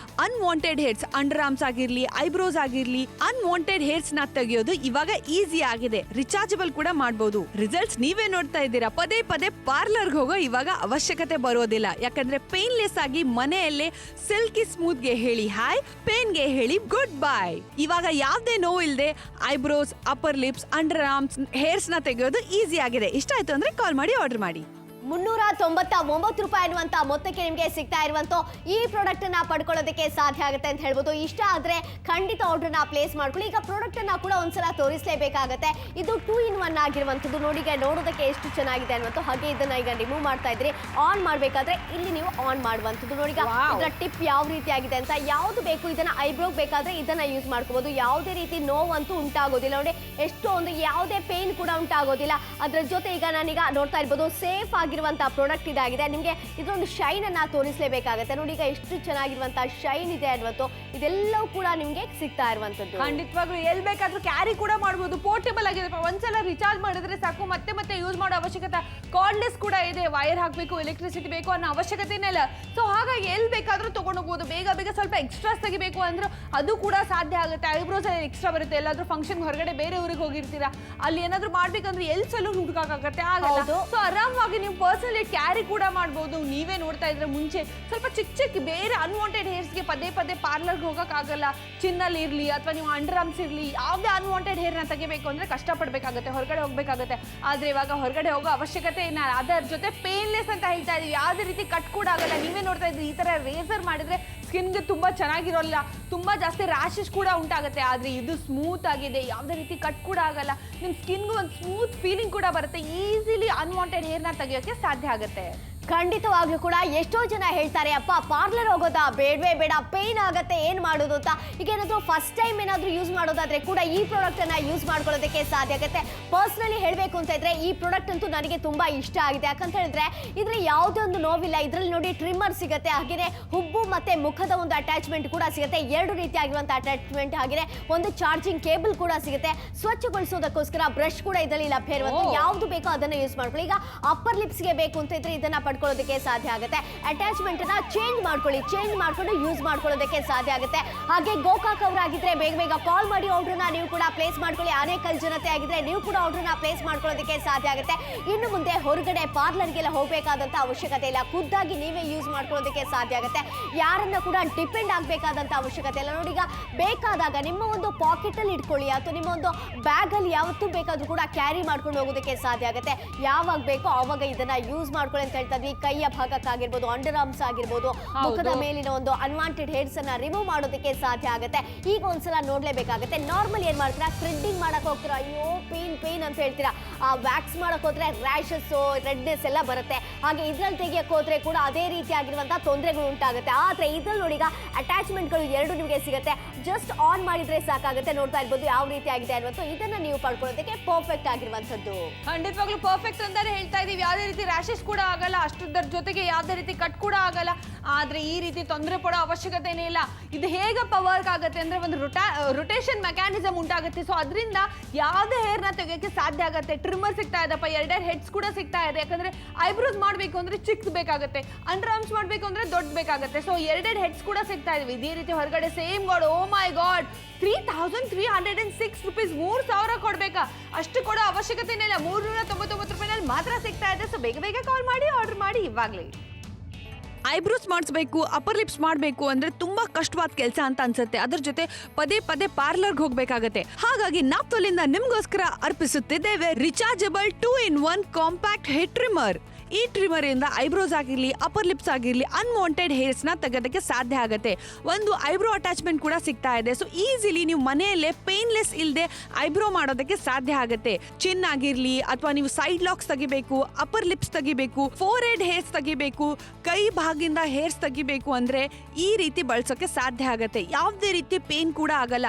ಅನ್ವಾಂಟೆಡ್ ಹೇರ್ಸ್, ಅಂಡರ್ ಆರ್ಮ್ಸ್ ಆಗಿರ್ಲಿ, ಐಬ್ರೋಸ್ ಆಗಿರ್ಲಿ, ಅನ್ವಾಂಟೆಡ್ ಹೇರ್ಸ್ ನ ತೆಗೆಯೋದು ಇವಾಗ ಈಸಿ ಆಗಿದೆ. ರಿಚಾರ್ಜಬಲ್ ಕೂಡ ಮಾಡಬಹುದು. ರಿಸಲ್ಟ್ಸ್ ನೀವೇ ನೋಡ್ತಾ ಇದ್ದೀರಾ. ಪದೇ ಪದೇ ಪಾರ್ಲರ್ಗೆ ಹೋಗೋ ಇವಾಗ ಅವಶ್ಯಕತೆ ಬರೋದಿಲ್ಲ. ಯಾಕಂದ್ರೆ ಪೇನ್ಲೆಸ್ ಆಗಿ ಮನೆಯಲ್ಲೇ ಸಿಲ್ಕಿ ಸ್ಮೂತ್ ಗೆ ಹೇಳಿ ಹಾಯ್, ಪೇನ್ ಗೆ ಹೇಳಿ ಗುಡ್ ಬೈ. ಇವಾಗ ಯಾವುದೇ ನೋವು ಇಲ್ಲದೆ eyebrows, upper lips, under arms hairs ನ ತೆಗೆಯೋದು ಈಸಿ ಆಗಿದೆ. ಇಷ್ಟ ಆಯ್ತು ಅಂದ್ರೆ ಕಾಲ್ ಮಾಡಿ ಆರ್ಡರ್ ಮಾಡಿ. 399 ರೂಪಾಯಿ ಅನ್ನುವಂತ ಮೊತ್ತಕ್ಕೆ ನಿಮಗೆ ಸಿಗ್ತಾ ಇರುವಂತ ಈ ಪ್ರಾಡಕ್ಟ್ ಅನ್ನ ಪಡ್ಕೊಳ್ಳೋದಕ್ಕೆ ಸಾಧ್ಯ ಆಗುತ್ತೆ ಅಂತ ಹೇಳ್ಬೋದು. ಇಷ್ಟ ಆದ್ರೆ ಖಂಡಿತ ಆರ್ಡರ್ ನ ಪ್ಲೇಸ್ ಮಾಡ್ಕೊಳ್ಳಿ. ಈಗ ಪ್ರಾಡಕ್ಟ್ ಅನ್ನ ಕೂಡ ಒಂದ್ಸಲ ತೋರಿಸಲೇಬೇಕಾಗುತ್ತೆ. ಇದು 2 in 1 ಆಗಿರುವಂತದ್ದು. ನೋಡಿ, ಈಗ ನೋಡೋದಕ್ಕೆ ಎಷ್ಟು ಚೆನ್ನಾಗಿದೆ ಅನ್ನುವಂತ. ಹಾಗೆ ಇದನ್ನ ಈಗ ರಿಮೂವ್ ಮಾಡ್ತಾ ಇದ್ರಿ. ಆನ್ ಮಾಡ್ಬೇಕಾದ್ರೆ ಇಲ್ಲಿ ನೀವು ಆನ್ ಮಾಡುವಂತದ್ದು. ನೋಡಿ, ಇದರ ಟಿಪ್ ಯಾವ ರೀತಿ ಆಗಿದೆ ಅಂತ. ಯಾವ್ದು ಬೇಕು ಇದನ್ನ ಐಬ್ರೋಗ್ ಬೇಕಾದ್ರೆ ಇದನ್ನ ಯೂಸ್ ಮಾಡ್ಕೋಬಹುದು. ಯಾವುದೇ ರೀತಿ ನೋವಂತೂ ಉಂಟಾಗೋದಿಲ್ಲ. ನೋಡಿ, ಎಷ್ಟು ಒಂದು ಯಾವುದೇ ಪೇನ್ ಕೂಡ ಉಂಟಾಗೋದಿಲ್ಲ. ಅದ್ರ ಜೊತೆ ಈಗ ನಾನೀಗ ನೋಡ್ತಾ ಇರ್ಬೋದು ಸೇಫ್ ಆಗಿರುವಂತಹ ಪ್ರಾಡಕ್ಟ್ ಇದಾಗಿದೆ. ನಿಮಗೆ ಇದೊಂದು ಶೈನ್ ಅನ್ನ ತೋರಿಸಲೇಬೇಕಾಗುತ್ತೆ. ನೋಡಿ, ಈಗ ಎಷ್ಟು ಚೆನ್ನಾಗಿರುವಂತಹ ಶೈನ್ ಇದೆ ಅನ್ನುವಂತ. ಇದೆಲ್ಲವೂ ಕೂಡ ನಿಮ್ಗೆ ಸಿಗ್ತಾ ಇರುವಂತದ್ದು. ಖಂಡಿತವಾಗ್ಲೂ ಎಲ್ ಬೇಕಾದ್ರೂ ಕ್ಯಾರಿ ಕೂಡ ಮಾಡಬಹುದು. ಪೋರ್ಟೇಬಲ್ ಆಗಿದೆ. ಒಂದ್ಸಲ ರಿಚಾರ್ಜ್ ಮಾಡಿದ್ರೆ ಸಾಕು, ಮತ್ತೆ ಮತ್ತೆ ಯೂಸ್ ಮಾಡೋ ಅವಶ್ಯಕತೆ. ಕಾರ್ಡ್ಲೆಸ್ ಕೂಡ ಇದೆ. ವೈರ್ ಹಾಕ್ಬೇಕು, ಎಲೆಕ್ಟ್ರಿಸಿಟಿ ಬೇಕು ಅನ್ನೋ ಅವಶ್ಯಕತೆನೇ ಇಲ್ಲ. ಸೊ ಹಾಗಾಗಿ ಎಲ್ ಬೇಕಾದ್ರೂ ತಗೊಂಡು ಹೋಗ್ಬೋದು. ಬೇಗ ಬೇಗ ಸ್ವಲ್ಪ ಎಕ್ಸ್ಟ್ರಾಸ್ ತೆಗಿಬೇಕು ಅಂದ್ರೆ ಅದು ಕೂಡ ಸಾಧ್ಯ ಆಗುತ್ತೆ. ಐಬ್ರೋಸ್ ಎಕ್ಸ್ಟ್ರಾ ಬರುತ್ತೆ. ಎಲ್ಲಾದ್ರೂ ಫಂಕ್ಷನ್ ಹೊರಗಡೆ ಬೇರೆ ಊರಿಗೆ ಹೋಗಿರ್ತೀರಾ, ಅಲ್ಲಿ ಏನಾದ್ರೂ ಮಾಡ್ಬೇಕಂದ್ರೆ ಎಲ್ ಸಲೂನ್ ಹುಡುಕಾಗತ್ತೆ, ಆಗಲ್ಲ. ಸೊ ಆರಾಮಾಗಿ ನೀವು ಪರ್ಸನಲಿ ಕ್ಯಾರಿ ಕೂಡ ಮಾಡಬಹುದು. ನೀವೇ ನೋಡ್ತಾ ಇದ್ರೆ ಮುಂಚೆ ಸ್ವಲ್ಪ ಚಿಕ್ಕ ಚಿಕ್ಕ ಬೇರೆ ಅನ್ವಾಂಟೆಡ್ ಹೇರ್ಸ್ಗೆ ಪದೇ ಪದೇ ಪಾರ್ಲರ್ಗೆ ಹೋಗಕ್ ಆಗಲ್ಲ. ಚಿನ್ನಲ್ಲಿ ಇರ್ಲಿ ಅಥವಾ ನೀವು ಅಂಡರ್ ಆರ್ಮ್ಸ್ ಇರ್ಲಿ, ಯಾವುದೇ ಅನ್ವಾಂಟೆಡ್ ಹೇರ್ ನ ತೆಗಿಬೇಕು ಅಂದ್ರೆ ಕಷ್ಟಪಡ್ಬೇಕಾಗುತ್ತೆ, ಹೊರಗಡೆ ಹೋಗ್ಬೇಕಾಗುತ್ತೆ. ಆದ್ರೆ ಇವಾಗ ಹೊರಗಡೆ ಹೋಗೋ ಅವಶ್ಯಕತೆ ಇಲ್ಲ. ಅದರ ಜೊತೆ ಪೇನ್ಲೆಸ್ ಅಂತ ಹೇಳ್ತಾ ಇದೀವಿ. ಯಾವುದೇ ರೀತಿ ಕಟ್ ಕೂಡ ಆಗಲ್ಲ. ನೀವೇ ನೋಡ್ತಾ ಇದ್ರಿ, ಈ ತರ ರೇಸರ್ ಮಾಡಿದ್ರೆ ಸ್ಕಿನ್ಗೆ ತುಂಬಾ ಚೆನ್ನಾಗಿರೋಲ್ಲ, ತುಂಬಾ ಜಾಸ್ತಿ ರ್ಯಾಶಸ್ ಕೂಡ ಉಂಟಾಗುತ್ತೆ. ಆದ್ರೆ ಇದು ಸ್ಮೂತ್ ಆಗಿದೆ, ಯಾವುದೇ ರೀತಿ ಕಟ್ ಕೂಡ ಆಗಲ್ಲ. ನಿಮ್ ಸ್ಕಿನ್ಗೂ ಒಂದು ಸ್ಮೂತ್ ಫೀಲಿಂಗ್ ಕೂಡ ಬರುತ್ತೆ. ಈಸಿಲಿ ಅನ್ವಾಂಟೆಡ್ ಹೇರ್ ನ ತೆಗಿಯೋಕೆ ಸಾಧ್ಯ ಆಗುತ್ತೆ. ಖಂಡಿತವಾಗ್ಲೂ ಕೂಡ ಎಷ್ಟೋ ಜನ ಹೇಳ್ತಾರೆ, ಅಪ್ಪ ಪಾರ್ಲರ್ ಹೋಗೋದಾ, ಬೇಡವೇ ಬೇಡ, ಪೇನ್ ಆಗತ್ತೆ, ಏನ್ ಮಾಡೋದು ಅಂತ. ಈಗ ಏನಾದ್ರು ಫಸ್ಟ್ ಟೈಮ್ ಏನಾದ್ರು ಯೂಸ್ ಮಾಡೋದಾದ್ರೆ ಕೂಡ ಈ ಪ್ರಾಡಕ್ಟ್ ಅನ್ನ ಯೂಸ್ ಮಾಡ್ಕೊಳ್ಳೋದಕ್ಕೆ ಸಾಧ್ಯ ಆಗುತ್ತೆ. ಪರ್ಸನಲಿ ಹೇಳ್ಬೇಕು ಅಂತ ಇದ್ರೆ ಈ ಪ್ರಾಡಕ್ಟ್ ಅಂತೂ ನನಗೆ ತುಂಬಾ ಇಷ್ಟ ಆಗಿದೆ. ಯಾಕಂತ ಹೇಳಿದ್ರೆ ಇದ್ರಲ್ಲಿ ಯಾವುದೇ ಒಂದು ನೋವಿಲ್ಲ. ಇದ್ರಲ್ಲಿ ನೋಡಿ ಟ್ರಿಮ್ಮರ್ ಸಿಗುತ್ತೆ, ಹಾಗೆಯೇ ಹುಬ್ಬು ಮತ್ತೆ ಮುಖದ ಒಂದು ಅಟ್ಯಾಚ್ಮೆಂಟ್ ಕೂಡ ಸಿಗುತ್ತೆ. 2 ರೀತಿಯಾಗಿರುವಂತಹ ಅಟ್ಯಾಚ್ಮೆಂಟ್, ಹಾಗೆಯೇ ಒಂದು ಚಾರ್ಜಿಂಗ್ ಕೇಬಲ್ ಕೂಡ ಸಿಗುತ್ತೆ. ಸ್ವಚ್ಛಗೊಳಿಸೋದಕ್ಕೋಸ್ಕರ ಬ್ರಷ್ ಕೂಡ ಇದರಲ್ಲಿ ಲಭ್ಯ ಇರುವಂತ. ಯಾವ್ದು ಬೇಕೋ ಅದನ್ನ ಯೂಸ್ ಮಾಡ್ಕೊಳ್ಳಿ. ಈಗ ಅಪ್ಪರ್ ಲಿಪ್ಸ್ಗೆ ಬೇಕು ಅಂತ ಇದ್ರೆ ಇದನ್ನ ಪಡ್ಕೊಳ್ಳೋದಕ್ಕೆ ಸಾಧ್ಯ ಆಗುತ್ತೆ. ಅಟ್ಯಾಚ್ಮೆಂಟ್ ಅನ್ನ ಚೇಂಜ್ ಮಾಡ್ಕೊಳ್ಳಿ, ಚೇಂಜ್ ಮಾಡ್ಕೊಂಡು ಯೂಸ್ ಮಾಡ್ಕೊಳ್ಳೋದಕ್ಕೆ ಸಾಧ್ಯ ಆಗುತ್ತೆ. ಹಾಗೆ ಗೋಕಾಕ್ ಅವರಾಗಿದ್ರೆ ಬೇಗ ಬೇಗ ಕಾಲ್ ಮಾಡಿ ಆರ್ಡರ್ನ ನೀವು ಕೂಡ ಪ್ಲೇಸ್ ಮಾಡ್ಕೊಳ್ಳಿ. ಆನೇಕಲ್ ಜನತೆ ಆಗಿದ್ರೆ ನೀವು ಕೂಡ ಆರ್ಡರ್ನ ಪ್ಲೇಸ್ ಮಾಡ್ಕೊಳ್ಳೋದಕ್ಕೆ ಸಾಧ್ಯ ಆಗುತ್ತೆ. ಇನ್ನು ಮುಂದೆ ಹೊರಗಡೆ ಪಾರ್ಲರ್ಗೆಲ್ಲ ಹೋಗಬೇಕಾದಂತ ಅವಶ್ಯಕತೆ ಇಲ್ಲ. ಖುದ್ದಾಗಿ ನೀವೇ ಯೂಸ್ ಮಾಡ್ಕೊಳ್ಳೋದಕ್ಕೆ ಸಾಧ್ಯ ಆಗುತ್ತೆ. ಯಾರನ್ನ ಕೂಡ ಡಿಪೆಂಡ್ ಆಗಬೇಕಾದಂತ ಅವಶ್ಯಕತೆ ಇಲ್ಲ. ನೋಡಿ, ಈಗ ಬೇಕಾದಾಗ ನಿಮ್ಮ ಒಂದು ಪಾಕೆಟ್ ಅಲ್ಲಿ ಇಟ್ಕೊಳ್ಳಿ ಅಥವಾ ನಿಮ್ಮ ಒಂದು ಬ್ಯಾಗ್ ಅಲ್ಲಿ ಯಾವತ್ತೂ ಬೇಕಾದ್ರೂ ಕೂಡ ಕ್ಯಾರಿ ಮಾಡ್ಕೊಂಡು ಹೋಗೋದಕ್ಕೆ ಸಾಧ್ಯ ಆಗುತ್ತೆ. ಯಾವಾಗ ಬೇಕೋ ಅವಾಗ ಇದನ್ನ ಯೂಸ್ ಮಾಡ್ಕೊಳ್ಳಿ ಅಂತ ಹೇಳ್ತಾ. ಕೈಯ ಭಾಗಕ್ಕಾಗಿರ್ಬೋದು, ಅಂಡರ್ ಆರ್ಮ್ಸ್ ಆಗಿರ್ಬೋದು, ಮುಖದ ಮೇಲಿನ ಒಂದು ಅನ್ವಾಂಟೆಡ್ ಹೇರ್ಸ್ ಅನ್ನ ರಿಮೂವ್ ಮಾಡೋದಕ್ಕೆ ಸಾಧ್ಯ ಆಗುತ್ತೆ. ಈಗ ಒಂದ್ಸಲ ನೋಡ್ಲೇಬೇಕಾಗುತ್ತೆ. ನಾರ್ಮಲ್ ಏನ್ ಮಾಡ್ತೀರಾ, ಥ್ರೆಡ್ಡಿಂಗ್ ಮಾಡಕ್ ಹೋಗ್ತೀರಾ, ಅಯ್ಯೋ ಪೇನ್ ಅಂತ ಹೇಳ್ತೀರಾ. ಆ ವ್ಯಾಕ್ಸ್ ಮಾಡಕ್ ಹೋದ್ರೆ ರ್ಯಾಶಸ್, ರೆಡ್ನೆಸ್ ಎಲ್ಲ ಬರುತ್ತೆ. ಹಾಗೆ ಇದ್ರಲ್ಲಿ ತೆಗಿಯಕ್ ಹೋದ್ರೆ ಕೂಡ ಅದೇ ರೀತಿ ಆಗಿರುವಂತಹ ತೊಂದರೆಗಳು ಉಂಟಾಗುತ್ತೆ. ಆದ್ರೆ ಇದ್ರಲ್ಲಿ ನೋಡಿ, ಈಗ ಅಟ್ಯಾಚ್ಮೆಂಟ್ಗಳು 2 ನಿಮಗೆ ಸಿಗುತ್ತೆ. ಜಸ್ಟ್ ಆನ್ ಮಾಡಿದ್ರೆ ಸಾಕಾಗುತ್ತೆ. ನೋಡ್ತಾ ಇರ್ಬೋದು ಯಾವ ರೀತಿ ಆಗಿದೆ ಅನ್ನೋದು. ಇದನ್ನ ನೀವು ಪಡ್ಕೊಳ್ಳೋದಕ್ಕೆ ಪರ್ಫೆಕ್ಟ್ ಆಗಿರುವಂತದ್ದು. ಖಂಡಿತವಾಗ್ಲೂ ಪರ್ಫೆಕ್ಟ್ ಅಂತಾನೆ ಹೇಳ್ತಾ ಇದೀವಿ. ಯಾವುದೇ ರೀತಿ ರ್ಯಾಶಸ್ ಕೂಡ ಆಗಲ್ಲ, ಅಷ್ಟರ ಜೊತೆಗೆ ಯಾವುದೇ ರೀತಿ ಕಟ್ ಕೂಡ ಆಗಲ್ಲ. ಆದ್ರೆ ಈ ರೀತಿ ತೊಂದರೆ ಪಡೋ ಅವಶ್ಯಕತೆನೇ ಇಲ್ಲ. ಇದು ಹೇಗಪ್ಪ ವರ್ಕ್ ಆಗುತ್ತೆ ಅಂದ್ರೆ ಒಂದು ರೊಟೇಷನ್ ಮೆಕ್ಯಾನಿಸಮ್ ಉಂಟಾಗುತ್ತೆ. ಸೊ ಅದರಿಂದ ಯಾವುದೇ ಹೇರ್ನ ತೆಗೆಯೋಕೆ ಸಾಧ್ಯ ಆಗುತ್ತೆ. ಟ್ರಿಮ್ಮರ್ ಸಿಗ್ತಾ ಇದೆಪ್ಪ, 2 ಹೆಡ್ಸ್ ಕೂಡ ಸಿಗ್ತಾ ಇದೆ. ಯಾಕಂದ್ರೆ ಐಬ್ರೋಸ್ ಮಾಡಬೇಕು ಅಂದ್ರೆ ಚಿಕ್ಕ ಬೇಕಾಗುತ್ತೆ, ಅಂಡರ್ ಆರ್ಮ್ಸ್ ಮಾಡಬೇಕು ಅಂದ್ರೆ ದೊಡ್ಡ ಬೇಕಾಗುತ್ತೆ. ಸೊ 2 ಹೆಡ್ಸ್ ಕೂಡ ಸಿಗ್ತಾ ಇದ್ವಿ. ಇದೇ ರೀತಿ ಹೊರಗಡೆ ಸೇಮ್ ಗಾಡ್, ಓ ಮೈ ಗಾಡ್, 3306 ರೂಪೀಸ್, 3000 ಕೊಡ್ಬೇಕಾ? ಅಷ್ಟು ಕೊಡೋ ಅವಶ್ಯಕತೆನೇ ಇಲ್ಲ. 399 ರೂಪಾಯಿನಲ್ಲಿ ಮಾತ್ರ ಸಿಗ್ತಾ ಇದೆ. ಸೊ ಬೇಗ ಬೇಗ ಕಾಲ್ ಮಾಡಿ ಆರ್ಡರ್ ಮಾಡಿ ಇವಾಗಲೇ. ಐಬ್ರೋಸ್ ಮಾಡಿಸ್ಬೇಕು, ಅಪ್ಪರ್ ಲಿಪ್ಸ್ ಮಾಡಬೇಕು ಅಂದ್ರೆ ತುಂಬಾ ಕಷ್ಟವಾದ ಕೆಲಸ ಅಂತ ಅನ್ಸುತ್ತೆ. ಅದ್ರ ಜೊತೆ ಪದೇ ಪದೇ ಪಾರ್ಲರ್ಗೆ ಹೋಗ್ಬೇಕಾಗತ್ತೆ. ಹಾಗಾಗಿ ನಾಪ್ತೋಲಿಂದ ನಿಮ್ಗೋಸ್ಕರ ಅರ್ಪಿಸುತ್ತಿದ್ದೇವೆ rechargeable 2 in 1 compact hair trimmer. ಈ ಟ್ರಿಮರ್ ಇಂದ ಐಬ್ರೋಸ್ ಆಗಿರ್ಲಿ, ಅಪ್ಪರ್ ಲಿಪ್ಸ್ ಆಗಿರ್ಲಿ, ಅನ್ವಾಂಟೆಡ್ ಹೇರ್ಸ್ ನ ತೆಗೆಯೋದಕ್ಕೆ ಸಾಧ್ಯ ಆಗುತ್ತೆ. ಒಂದು ಐಬ್ರೋ ಅಟ್ಯಾಚ್ಮೆಂಟ್ ಕೂಡ ಸಿಗ್ತಾ ಇದೆ. ಸೊ ಈಸಿಲಿ ನೀವು ಮನೆಯಲ್ಲೇ ಪೇನ್ ಪೇನ್ಲೆಸ್ ಇಲ್ಲದೆ ಐಬ್ರೋ ಮಾಡೋದಕ್ಕೆ ಸಾಧ್ಯ ಆಗುತ್ತೆ. ಚಿನ್ ಆಗಿರ್ಲಿ ಅಥವಾ ನೀವು ಸೈಡ್ ಲಾಕ್ಸ್ ತೆಗಿಬೇಕು, ಅಪ್ಪರ್ ಲಿಪ್ಸ್ ತೆಗಿಬೇಕು, ಫೋರ್ ಹೆಡ್ ಹೇರ್ಸ್ ತೆಗಿಬೇಕು, ಕೈ ಭಾಗದಿಂದ ಹೇರ್ಸ್ ತೆಗಿಬೇಕು ಅಂದ್ರೆ ಈ ರೀತಿ ಬಳಸೋಕೆ ಸಾಧ್ಯ ಆಗುತ್ತೆ. ಯಾವುದೇ ರೀತಿ ಪೇನ್ ಕೂಡ ಆಗಲ್ಲ.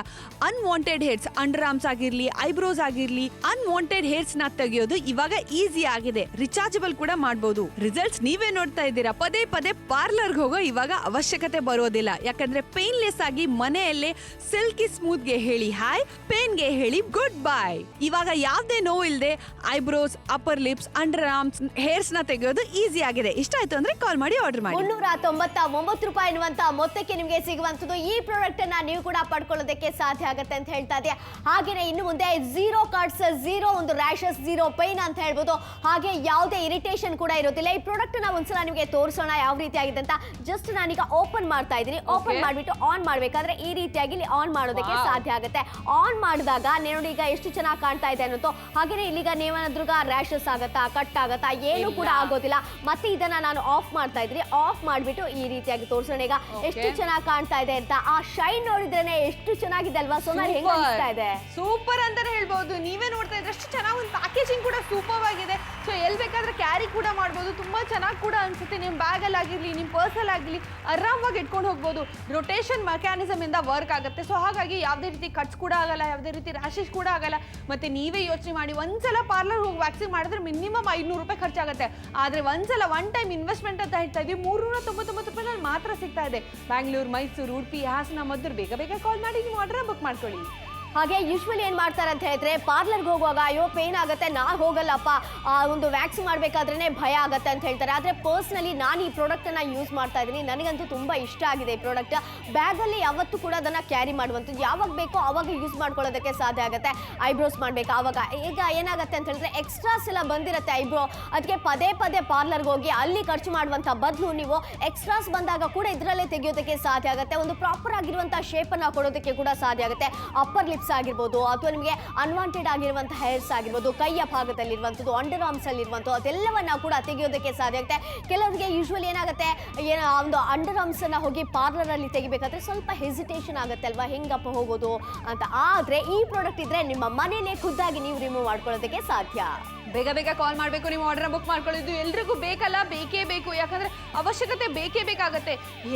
ಅನ್ವಾಂಟೆಡ್ ಹೇರ್ಸ್, ಅಂಡರ್ ಆರ್ಮ್ಸ್ ಆಗಿರ್ಲಿ, ಐಬ್ರೋಸ್ ಆಗಿರ್ಲಿ, ಅನ್ವಾಂಟೆಡ್ ಹೇರ್ಸ್ ನ ತೆಗೆಯೋದು ಇವಾಗ ಈಸಿ ಆಗಿದೆ. ರಿಚಾರ್ಜಬಲ್ ಕೂಡ ಮಾಡಬಹುದು. ರಿಸಲ್ಟ್ಸ್ ನೀವೇ ನೋಡ್ತಾ ಇದ್ದೀರಾ. ಪದೇ ಪದೇ ಪಾರ್ಲರ್ಗೆ ಹೋಗೋ ಇವಾಗ ಅವಶ್ಯಕತೆ ಬರೋದಿಲ್ಲ. ಯಾಕಂದ್ರೆ ಪೇನ್ಲೆಸ್ ಆಗಿ ಮನೆಯಲ್ಲೇ ಸಿಲ್ಕಿ ಸ್ಮೂತ್ ಗೆ ಹೇಳಿ ಹಾಯ್, ಪೇನ್ ಗೆ ಹೇಳಿ ಗುಡ್ ಬೈ. ಇವಾಗ ಯಾವ್ದೇ ನೋವು ಇಲ್ಲದೆ eyebrows, upper lips, under arms hairs ನ ತೆಗೆಯೋದು ಈಸಿ ಆಗಿದೆ. ಇಷ್ಟ ಆಯ್ತು ಅಂದ್ರೆ ಕಾಲ್ ಮಾಡಿ ಆರ್ಡರ್ ಮಾಡಿ. 399 ರೂಪಾಯಿ ಎನ್ನುವಂತ ಮೊತ್ತಕ್ಕೆ ನಿಮಗೆ ಸಿಗುವಂತದ್ದು ಈ ಪ್ರಾಡಕ್ಟ್ ಅನ್ನ ನೀವು ಕೂಡ ಪಡ್ಕೊಳ್ಳೋದಕ್ಕೆ ಸಾಧ್ಯ ಆಗುತ್ತೆ ಅಂತ ಹೇಳ್ತಾ ಇದೆ. ಹಾಗೇನೆ ಇನ್ನು ಮುಂದೆ ಝೀರೋ ಕಟ್ಸ್, ಝೀರೋ ಒಂದು ರ್ಯಾಶಸ್, ಝೀರೋ ಪೈನ್ ಅಂತ ಹೇಳ್ಬೋದು. ಹಾಗೆ ಯಾವುದೇ ಇರಿಟೇಷನ್ ಕೂಡ ಇರೋದಿಲ್ಲ. ಈ ಪ್ರಾಡಕ್ಟ್ ನ ಒಂದ್ಸಲ ನಿಮಗೆ ತೋರಿಸೋಣ ಯಾವ ರೀತಿ ಆಗಿದೆ ಅಂತ. ಜಸ್ಟ್ ನಾನೀಗ ಓಪನ್ ಮಾಡ್ತಾ ಇದ್ದೀನಿ. ಓಪನ್ ಮಾಡ್ಬಿಟ್ಟು ಆನ್ ಮಾಡ್ಬೇಕಾದ್ರೆ ಈ ರೀತಿಯಾಗಿ ಇಲ್ಲಿ ಆನ್ ಮಾಡೋದಕ್ಕೆ ಸಾಧ್ಯ ಆಗುತ್ತೆ. ಆನ್ ಮಾಡಿದಾಗ ನೋಡಿ ಈಗ ಎಷ್ಟು ಚೆನ್ನಾಗಿ ಕಾಣ್ತಾ ಇದೆ ಅನ್ನೋದು. ಹಾಗೇನೆ ಇಲ್ಲಿಗ ನೀವೇನಾದ್ರೂ ರ್ಯಾಶಸ್ ಆಗತ್ತಾ, ಕಟ್ ಆಗತ್ತಾ, ಏನು ಕೂಡ ಆಗೋದಿಲ್ಲ. ಮತ್ತೆ ಇದನ್ನ ನಾನು ಆಫ್ ಮಾಡ್ತಾ ಇದ್ದೀನಿ. ಆಫ್ ಮಾಡ್ಬಿಟ್ಟು ಈ ರೀತಿಯಾಗಿ ತೋರಿಸೋಣ ಈಗ ಎಷ್ಟು ಚೆನ್ನಾಗಿ ಕಾಣ್ತಾ ಇದೆ ಅಂತ. ಆ ಶೈನ್ ನೋಡಿದ್ರೇನೆ ಎಷ್ಟು ಚೆನ್ನಾಗಿದೆ ಅಲ್ವಾ ಸೋನಾಲ್? ಹೆಂಗ್ ಅನಿಸ್ತಾ ಇದೆ? ಸೂಪರ್ ಅಂತಾನೆ ಹೇಳ್ಬಹುದು. ನೀವೇ ನೋಡ್ತಾ ಇದ್ರೆ ಅಷ್ಟು ಚೆನ್ನಾಗಿ ಒಂದು ಪ್ಯಾಕೇಜಿಂಗ್ ಕೂಡ ಸೂಪರ್ ಆಗಿದೆ. ಸೊ ಎಲ್ಲಿ ಬೇಕಾದ್ರೆ ಕ್ಯಾರಿ ಕೂಡ ಮಾಡ್ಬೋದು. ತುಂಬಾ ಚೆನ್ನಾಗಿ ಕೂಡ ಅನ್ಸುತ್ತೆ. ನಿಮ್ ಬ್ಯಾಗ್ ಅಲ್ಲಿ ಆಗಿರ್ಲಿ, ನಿಮ್ ಪರ್ಸ್ ಅಲ್ಲಿ ಆಗಿರ್ಲಿ ಆರಾಮಾಗಿ ಇಟ್ಕೊಂಡು ಹೋಗ್ಬೋದು. ರೊಟೇಷನ್ ಮೆಕ್ಯಾನಿಸಮ್ ಇಂದ ವರ್ಕ್ ಆಗುತ್ತೆ. ಸೊ ಹಾಗಾಗಿ ಯಾವುದೇ ರೀತಿ ಕಟ್ಸ್ ಕೂಡ ಆಗಲ್ಲ, ಯಾವುದೇ ರೀತಿ ರ್ಯಾಶಸ್ ಕೂಡ ಆಗಲ್ಲ. ಮತ್ತೆ ನೀವೇ ಯೋಚನೆ ಮಾಡಿ, ಒಂದ್ಸಲ ಪಾರ್ಲರ್ ಹೋಗಿ ವ್ಯಾಕ್ಸಿಂಗ್ ಮಾಡಿದ್ರೆ ಮಿನಿಮಮ್ 500 ರೂಪಾಯಿ ಖರ್ಚಾಗುತ್ತೆ. ಆದ್ರೆ ಒಂದ್ಸಲ ಒನ್ ಟೈಮ್ ಇನ್ವೆಸ್ಟ್ಮೆಂಟ್ ಅಂತ ಹೇಳ್ತಾ ಇದ್ವಿ 399 ರೂಪಾಯಿನಲ್ಲಿ ಮಾತ್ರ ಸಿಗ್ತಾ ಇದೆ. ಬ್ಯಾಂಗ್ಳೂರು, ಮೈಸೂರು, ಉಡುಪಿ, ಹಾಸನ, ಮದ್ದೂರು. ಬೇಗ ಬೇಗ ಕಾಲ್ ಮಾಡಿ ನೀವು ಆರ್ಡರ್ ಬುಕ್ ಮಾಡ್ಕೊಳ್ಳಿ. ಹಾಗೆ ಯೂಶ್ವಲಿ ಏನ್ ಮಾಡ್ತಾರೆ ಅಂತ ಹೇಳಿದ್ರೆ ಪಾರ್ಲರ್ಗೆ ಹೋಗುವಾಗ ಅಯ್ಯೋ ಪೇನ್ ಆಗುತ್ತೆ, ನಾ ಹೋಗಲ್ಲಪ್ಪ, ಒಂದು ವ್ಯಾಕ್ಸಿಂಗ್ ಮಾಡಬೇಕಾದ್ರೇನೆ ಭಯ ಆಗುತ್ತೆ ಅಂತ ಹೇಳ್ತಾರೆ. ಆದರೆ ಪರ್ಸ್ನಲಿ ನಾನು ಈ ಪ್ರಾಡಕ್ಟನ್ನು ಯೂಸ್ ಮಾಡ್ತಾ ಇದ್ದೀನಿ. ನನಗಂತೂ ತುಂಬ ಇಷ್ಟ ಆಗಿದೆ ಈ ಪ್ರಾಡಕ್ಟ್. ಬ್ಯಾಗಲ್ಲಿ ಯಾವತ್ತೂ ಕೂಡ ಅದನ್ನು ಕ್ಯಾರಿ ಮಾಡುವಂಥದ್ದು, ಯಾವಾಗ ಬೇಕೋ ಆವಾಗ ಯೂಸ್ ಮಾಡ್ಕೊಳ್ಳೋದಕ್ಕೆ ಸಾಧ್ಯ ಆಗುತ್ತೆ. ಐಬ್ರೋಸ್ ಮಾಡಬೇಕು ಆವಾಗ. ಈಗ ಏನಾಗುತ್ತೆ ಅಂತ ಹೇಳಿದ್ರೆ ಎಕ್ಸ್ಟ್ರಾಸ್ ಎಲ್ಲ ಬಂದಿರುತ್ತೆ ಐಬ್ರೋ, ಅದಕ್ಕೆ ಪದೇ ಪದೇ ಪಾರ್ಲರ್ಗೆ ಹೋಗಿ ಅಲ್ಲಿ ಖರ್ಚು ಮಾಡುವಂಥ ಬದಲು ನೀವು ಎಕ್ಸ್ಟ್ರಾಸ್ ಬಂದಾಗ ಕೂಡ ಇದರಲ್ಲೇ ತೆಗೆಯೋದಕ್ಕೆ ಸಾಧ್ಯ ಆಗುತ್ತೆ. ಒಂದು ಪ್ರಾಪರ್ ಆಗಿರುವಂಥ ಶೇಪನ್ನು ಕೊಡೋದಕ್ಕೆ ಕೂಡ ಸಾಧ್ಯ ಆಗುತ್ತೆ. ಅಪ್ಪರ್ ಲಿಪ್ಸ್ ಆಗಿರ್ಬೋದು ಅಥವಾ ನಿಮಗೆ ಅನ್ವಾಂಟೆಡ್ ಆಗಿರುವಂತಹ ಹೇರ್ಸ್ ಆಗಿರ್ಬೋದು, ಕೈಯ ಭಾಗದಲ್ಲಿರುವಂಥದ್ದು, ಅಂಡರ್ ಆರ್ಮ್ಸ್ ಅಲ್ಲಿರುವಂಥದ್ದು, ಅದೆಲ್ಲವನ್ನ ಕೂಡ ತೆಗೆಯೋದಕ್ಕೆ ಸಾಧ್ಯ ಆಗುತ್ತೆ. ಕೆಲವರಿಗೆ ಯೂಶ್ವಲಿ ಏನಾಗುತ್ತೆ, ಒಂದು ಅಂಡರ್ ಆರ್ಮ್ಸ್ ಅನ್ನ ಹೋಗಿ ಪಾರ್ಲರ್ ಅಲ್ಲಿ ತೆಗಿಬೇಕಾದ್ರೆ ಸ್ವಲ್ಪ ಹೆಸಿಟೇಷನ್ ಆಗುತ್ತೆ ಅಲ್ವಾ, ಹೆಂಗಪ್ಪ ಹೋಗೋದು ಅಂತ. ಆದ್ರೆ ಈ ಪ್ರಾಡಕ್ಟ್ ಇದ್ರೆ ನಿಮ್ಮ ಮನೆಯಲ್ಲೇ ಖುದ್ದಾಗಿ ನೀವು ರಿಮೂವ್ ಮಾಡ್ಕೊಳ್ಳೋದಕ್ಕೆ ಸಾಧ್ಯ. ಬೇಗ ಬೇಗ ಕಾಲ್ ಮಾಡಬೇಕು, ನೀವು ಆರ್ಡರ್ ಬುಕ್ ಮಾಡ್ಕೊಳ್ಳೋದು. ಎಲ್ರಿಗೂ ಬೇಕಲ್ಲ, ಬೇಕೇ ಬೇಕು. ಯಾಕಂದ್ರೆ ಅವಶ್ಯಕತೆ ಬೇಕೇ ಬೇಕಾಗತ್ತೆ.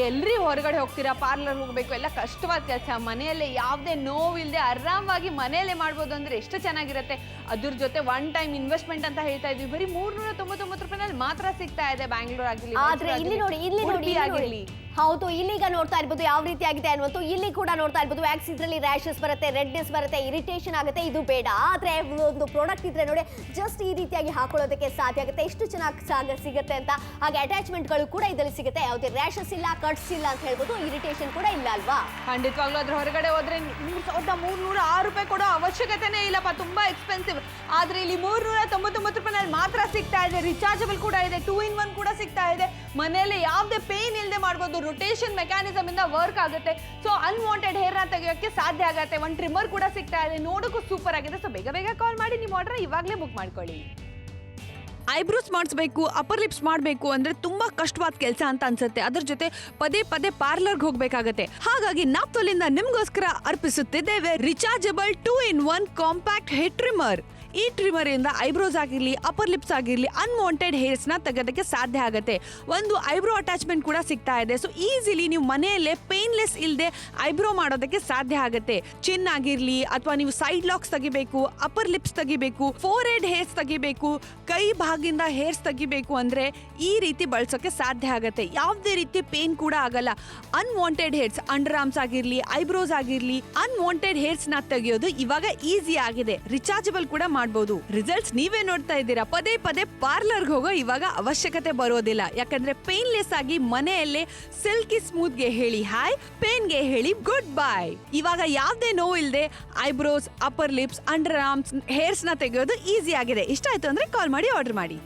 ಎಲ್ರಿ ಹೊರಗಡೆ ಹೋಗ್ತೀರಾ, ಪಾರ್ಲರ್ ಹೋಗ್ಬೇಕು, ಎಲ್ಲ ಕಷ್ಟವಾದ ಕೆಲಸ. ಮನೆಯಲ್ಲೇ ಯಾವುದೇ ನೋವಿಲ್ಲದೆ ಆರಾಮಾಗಿ ಮನೆಯಲ್ಲೇ ಮಾಡ್ಬೋದು ಅಂದ್ರೆ ಎಷ್ಟು ಚೆನ್ನಾಗಿರುತ್ತೆ. ಅದ್ರ ಜೊತೆ ಒನ್ ಟೈಮ್ ಇನ್ವೆಸ್ಟ್ಮೆಂಟ್ ಅಂತ ಹೇಳ್ತಾ ಇದ್ವಿ. ಬರೀ 399 ರೂಪಾಯಿನಲ್ಲಿ ಮಾತ್ರ ಸಿಗ್ತಾ ಇದೆ ಬ್ಯಾಂಗ್ಳೂರ್ ಆಗಿರ್ಲಿ. ಆದ್ರೆ ಇಲ್ಲಿ ನೋಡಿ ಆಗಿರ್ಲಿ. ಹೌದು, ಇಲ್ಲಿಗ ನೋಡ್ತಾ ಇರ್ಬೋದು ಯಾವ ರೀತಿ ಆಗಿದೆ ಅನ್ನುವಂಥ. ಇಲ್ಲಿ ಕೂಡ ನೋಡ್ತಾ ಇರ್ಬೋದು ವ್ಯಾಕ್ಸ್ ಇದರಲ್ಲಿ ರ್ಯಾಶಸ್ ಬರುತ್ತೆ, ರೆಡ್ನೆಸ್ ಬರುತ್ತೆ, ಇರಿಟೇಷನ್ ಆಗುತ್ತೆ. ಇದು ಬೇಡ. ಆದ್ರೆ ಒಂದು ಪ್ರಾಡಕ್ಟ್ ಇದ್ರೆ ನೋಡಿ ಜಸ್ಟ್ ಈ ರೀತಿಯಾಗಿ ಹಾಕೊಳ್ಳೋದಕ್ಕೆ ಸಾಧ್ಯ ಆಗುತ್ತೆ. ಎಷ್ಟು ಚೆನ್ನಾಗಿ ಸಿಗುತ್ತೆ ಅಂತ. ಹಾಗೆ ಅಟ್ಯಾಚ್ಮೆಂಟ್ಗಳು ಕೂಡ ಇದರಲ್ಲಿ ಸಿಗುತ್ತೆ. ಯಾವುದೇ ರ್ಯಾಶಸ್ ಇಲ್ಲ, ಕಟ್ಸ್ ಇಲ್ಲ ಅಂತ ಹೇಳ್ಬೋದು, ಇರಿಟೇಷನ್ ಕೂಡ ಇಲ್ಲ ಅಲ್ವಾ? ಖಂಡಿತವಾಗ್ಲೂ ಅದ್ರ ಹೊರಗಡೆ ಹೋದ್ರೆ 3,306 ರೂಪಾಯಿ ಕೊಡೋ ಅವಶ್ಯಕತೆನೇ ಇಲ್ಲಪ್ಪ, ತುಂಬಾ ಎಕ್ಸ್ಪೆನ್ಸಿವ್. ಆದ್ರೆ ಇಲ್ಲಿ 399 ರೂಪಾಯಿನಲ್ಲಿ ಮಾತ್ರ ಸಿಗ್ತಾ ಇದೆ. ರಿಚಾರ್ಜಬಲ್ ಕೂಡ ಇದೆ, 2 in 1 ಕೂಡ ಸಿಗ್ತಾ ಇದೆ. ಮನೆಯಲ್ಲಿ ಯಾವುದೇ ಪೇನ್ ಇಲ್ಲದೆ ಮಾಡ್ಬೋದು. ರೊಟೇಷನ್ ಮೆಕ್ಯಾನಿಸಮ್ ಇಂದ ವರ್ಕ್ ಆಗುತ್ತೆ. ಸೊ ಅನ್ವಾಂಟೆಡ್ ಹೇರ್ ನ ತೆಗೆಯೋಕೆ ಸಾಧ್ಯ ಆಗುತ್ತೆ. ಒಂದು ಟ್ರಿಮ್ಮರ್ ಕೂಡ ಸಿಗ್ತಾ ಇದೆ, ನೋಡೋಕ್ಕೂ ಸೂಪರ್ ಆಗಿದೆ. ಸೊ ಬೇಗ ಬೇಗ ಕಾಲ್ ಮಾಡಿ ನಿಮ್ಮ ಆರ್ಡರ್ ಇವಾಗಲೇ ಬುಕ್ ಮಾಡ್ಕೊಳ್ಳಿ. ಐಬ್ರೋಸ್ ಮಾಡಿಸ್ಬೇಕು, ಅಪ್ಪರ್ ಲಿಪ್ಸ್ ಮಾಡಬೇಕು ಅಂದ್ರೆ ತುಂಬಾ ಕಷ್ಟವಾದ ಕೆಲಸ ಅಂತ ಅನ್ಸುತ್ತೆ. ಅದ್ರ ಜೊತೆ ಪದೇ ಪದೇ ಪಾರ್ಲರ್ಗೆ ಹೋಗ್ಬೇಕಾಗತ್ತೆ. ಹಾಗಾಗಿ ನಾಪ್ತೋಲಿಂದ ನಿಮ್ಗೋಸ್ಕರ ಅರ್ಪಿಸುತ್ತಿದ್ದೇವೆ rechargeable 2 in 1 compact hair trimmer. ಈ ಟ್ರಿಮ್ಮರ್ ಇಂದ ಐಬ್ರೋಸ್ ಆಗಿರ್ಲಿ, ಅಪ್ಪರ್ ಲಿಪ್ಸ್ ಆಗಿರ್ಲಿ, ಅನ್ವಾಂಟೆಡ್ ಹೇರ್ಸ್ ನ ತೆಗೆಯೋದಕ್ಕೆ ಸಾಧ್ಯ ಆಗುತ್ತೆ. ಒಂದು ಐಬ್ರೋ ಅಟ್ಯಾಚ್ಮೆಂಟ್ ಕೂಡ ಸಿಗ್ತಾ ಇದೆ. ಸೊ ಈಸಿಲಿ ನೀವು ಮನೆಯಲ್ಲೇ ಪೇನ್ಲೆಸ್ ಇಲ್ಲದೆ ಐಬ್ರೋ ಮಾಡೋದಕ್ಕೆ ಸಾಧ್ಯ ಆಗುತ್ತೆ. ಚಿನ್ ಆಗಿರ್ಲಿ ಅಥವಾ ನೀವು ಸೈಡ್ ಲಾಕ್ಸ್ ತೆಗಿಬೇಕು, ಅಪ್ಪರ್ ಲಿಪ್ಸ್ ತೆಗಿಬೇಕು, ಫೋರ್ ಹೆಡ್ ಹೇರ್ಸ್ ತೆಗಿಬೇಕು, ಕೈ ಭಾಗದಿಂದ ಹೇರ್ಸ್ ತೆಗಿಬೇಕು ಅಂದ್ರೆ ಈ ರೀತಿ ಬಳಸೋಕೆ ಸಾಧ್ಯ ಆಗುತ್ತೆ. ಯಾವುದೇ ರೀತಿ ಪೇನ್ ಕೂಡ ಆಗಲ್ಲ. ಅನ್ವಾಂಟೆಡ್ ಹೇರ್ಸ್, ಅಂಡರ್ ಆರ್ಮ್ಸ್ ಆಗಿರ್ಲಿ, ಐಬ್ರೋಸ್ ಆಗಿರ್ಲಿ, ಅನ್ವಾಂಟೆಡ್ ಹೇರ್ಸ್ ನ ತೆಗೆಯೋದು ಇವಾಗ ಈಸಿ ಆಗಿದೆ. ರಿಚಾರ್ಜಬಲ್ ಕೂಡ ಮಾಡಬಹುದು. ರಿಸಲ್ಟ್ಸ್ ನೀವೇ ನೋಡ್ತಾ ಇದ್ದೀರಾ. ಪದೇ ಪದೇ ಪಾರ್ಲರ್ಗೆ ಹೋಗೋ ಇವಾಗ ಅವಶ್ಯಕತೆ ಬರೋದಿಲ್ಲ. ಯಾಕಂದ್ರೆ ಪೇನ್ಲೆಸ್ ಆಗಿ ಮನೆಯಲ್ಲೇ ಸಿಲ್ಕಿ ಸ್ಮೂತ್ ಗೆ ಹೇಳಿ ಹಾಯ್, ಪೇನ್ ಗೆ ಹೇಳಿ ಗುಡ್ ಬೈ. ಇವಾಗ ಯಾವುದೇ ನೋವು ಇಲ್ಲದೆ eyebrows, upper lips, under arms hairs ನ ತೆಗೆಯೋದು ಈಸಿ ಆಗಿದೆ. ಇಷ್ಟ ಆಯ್ತು ಅಂದ್ರೆ ಕಾಲ್ ಮಾಡಿ ಆರ್ಡರ್ ಮಾಡಿ.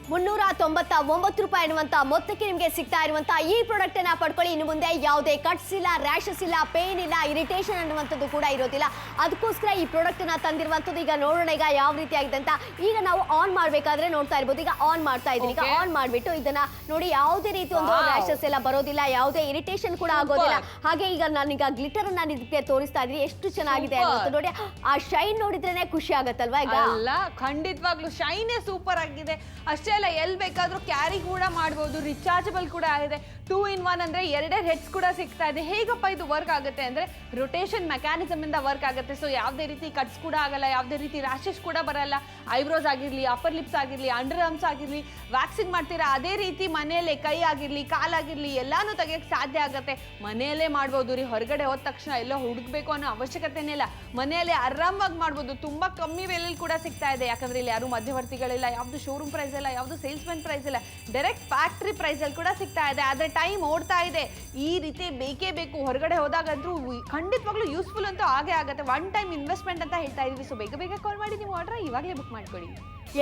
₹399 ಎನ್ನುವಂತ ಮೊತ್ತಕ್ಕೆ ನಿಮಗೆ ಸಿಗ್ತಾ ಇರುವಂತ ಈ ಪ್ರಾಡಕ್ಟ್ ಅನ್ನ ಪಡ್ಕೊಳ್ಳಿ. ಇನ್ನು ಮುಂದೆ ಯಾವುದೇ ಕಟ್ಸ್ ಇಲ್ಲ, ರ್ಯಾಶಸ್ ಇಲ್ಲ, ಪೇನ್ ಇಲ್ಲ, ಇರಿಟೇಷನ್ ಅನ್ನುವಂಥದ್ದು ಕೂಡ ಇರೋದಿಲ್ಲ. ಅದಕ್ಕೋಸ್ಕರ ಈ ಪ್ರಾಡಕ್ಟ್ ಅನ್ನ ತಂದಿರುವಂತದ್ದು. ಈಗ ನೋಡೋಣ ಈಗ ಯಾವ ರೀತಿ ಆಗಿದೆ ಅಂತ. ಈಗ ನಾವು ಆನ್ ಮಾಡ್ಬೇಕಾದ್ರೆ ನೋಡ್ತಾ ಇರ್ಬೋದು. ಈಗ ಆನ್ ಮಾಡ್ತಾ ಇದ್ದೀನಿ. ಈಗ ಆನ್ ಮಾಡ್ಬಿಟ್ಟು ಇದನ್ನ ನೋಡಿ, ಯಾವುದೇ ರೀತಿ ಒಂದು ರ್ಯಾಶಸ್ ಎಲ್ಲ ಬರೋದಿಲ್ಲ, ಯಾವುದೇ ಇರಿಟೇಷನ್ ಕೂಡ ಆಗೋದಿಲ್ಲ. ಹಾಗೆ ಈಗ ನಾನೀಗ ಗ್ಲಿಟರ್ ಅನ್ನ ಇದಕ್ಕೆ ತೋರಿಸ್ತಾ ಇದ್ದೀನಿ, ಎಷ್ಟು ಚೆನ್ನಾಗಿದೆ ಅನ್ನೋದು ನೋಡಿ. ಆ ಶೈನ್ ನೋಡಿದ್ರೇನೆ ಖುಷಿ ಆಗತ್ತಲ್ವಾ? ಈಗ ಅಲ್ಲ, ಖಂಡಿತವಾಗ್ಲೂ ಶೈನೇ ಸೂಪರ್ ಆಗಿದೆ. ಅಷ್ಟೇ ಅಲ್ಲ, ಎಲ್ಲಿ ಬೇಕಾದ್ರೂ ಕ್ಯಾರಿ ಕೂಡ ಮಾಡಬಹುದು, ರಿಚಾರ್ಜಬಲ್ ಕೂಡ ಆಗಿದೆ. 2 in 1 ಅಂದ್ರೆ ಎರಡೇ ಹೆಡ್ಸ್ ಕೂಡ ಸಿಗ್ತಾ ಇದೆ. ಹೇಗಪ್ಪ ಇದು ವರ್ಕ್ ಆಗುತ್ತೆ ಅಂದ್ರೆ ರೊಟೇಷನ್ ಮೆಕ್ಯಾನಿಸಮ್ ಇಂದ ವರ್ಕ್ ಆಗುತ್ತೆ. ಸೊ ಯಾವುದೇ ರೀತಿ ಕಟ್ಸ್ ಕೂಡ ಆಗಲ್ಲ, ಯಾವುದೇ ರೀತಿ ರ್ಯಾಶಸ್ ಕೂಡ ಬರಲ್ಲ. ಐಬ್ರೋಸ್ ಆಗಿರ್ಲಿ, ಅಪ್ಪರ್ ಲಿಪ್ಸ್ ಆಗಿರ್ಲಿ, ಅಂಡರ್ ಆರ್ಮ್ಸ್ ಆಗಿರ್ಲಿ, ವ್ಯಾಕ್ಸಿಂಗ್ ಮಾಡ್ತೀರಾ ಅದೇ ರೀತಿ ಮನೆಯಲ್ಲೇ ಕೈ ಆಗಿರ್ಲಿ, ಕಾಲಾಗಿರ್ಲಿ ಎಲ್ಲಾನು ತೆಗಿಯಕ್ಕೆ ಸಾಧ್ಯ ಆಗುತ್ತೆ. ಮನೆಯಲ್ಲೇ ಮಾಡ್ಬೋದು ರೀ. ಹೊರಗಡೆ ಹೋದ ತಕ್ಷಣ ಎಲ್ಲೋ ಹುಡುಕ್ಬೇಕು ಅನ್ನೋ ಅವಶ್ಯಕತೆನೇ ಇಲ್ಲ. ಮನೆಯಲ್ಲೇ ಆರಾಮಾಗಿ ಮಾಡ್ಬೋದು. ತುಂಬಾ ಕಮ್ಮಿ ಬೆಲೆಯಲ್ಲಿ ಕೂಡ ಸಿಗ್ತಾ ಇದೆ. ಯಾಕಂದ್ರೆ ಇಲ್ಲಿ ಯಾರು ಮಧ್ಯವರ್ತಿಗಳಿಲ್ಲ, ಯಾವ್ದು ಶೋರೂಮ್ ಪ್ರೈಸ್ ಇಲ್ಲ, ಯಾವ್ದು ಸೇಲ್ಸ್ಮನ್ ಪ್ರೈಸ್ ಇಲ್ಲ, ಡೈರೆಕ್ಟ್ ಫ್ಯಾಕ್ಟ್ರಿ ಪ್ರೈಸ್ ಅಲ್ಲಿ ಕೂಡ ಸಿಗ್ತಾ ಇದೆ. ಆದ್ರೆ ಟೈಮ್ ಓಡ್ತಾ ಇದೆ. ಈ ರೀತಿ ಬೇಕೇ ಬೇಕು. ಹೊರಗಡೆ ಹೋದಾಗಂತೂ ಖಂಡಿತವಾಗ್ಲೂ ಯೂಸ್ಫುಲ್ ಅಂತೂ ಆಗೇ ಆಗುತ್ತೆ. ಒನ್ ಟೈಮ್ ಇನ್ವೆಸ್ಟ್ಮೆಂಟ್ ಅಂತ ಹೇಳ್ತಾ ಇದೀವಿ. ಸೊ ಬೇಗ ಬೇಗ ಕಾಲ್ ಮಾಡಿ ನೀವು ಆರ್ಡರ್ ಇವಾಗಲೇ ಬುಕ್ ಮಾಡ್ಕೊಳ್ಳಿ.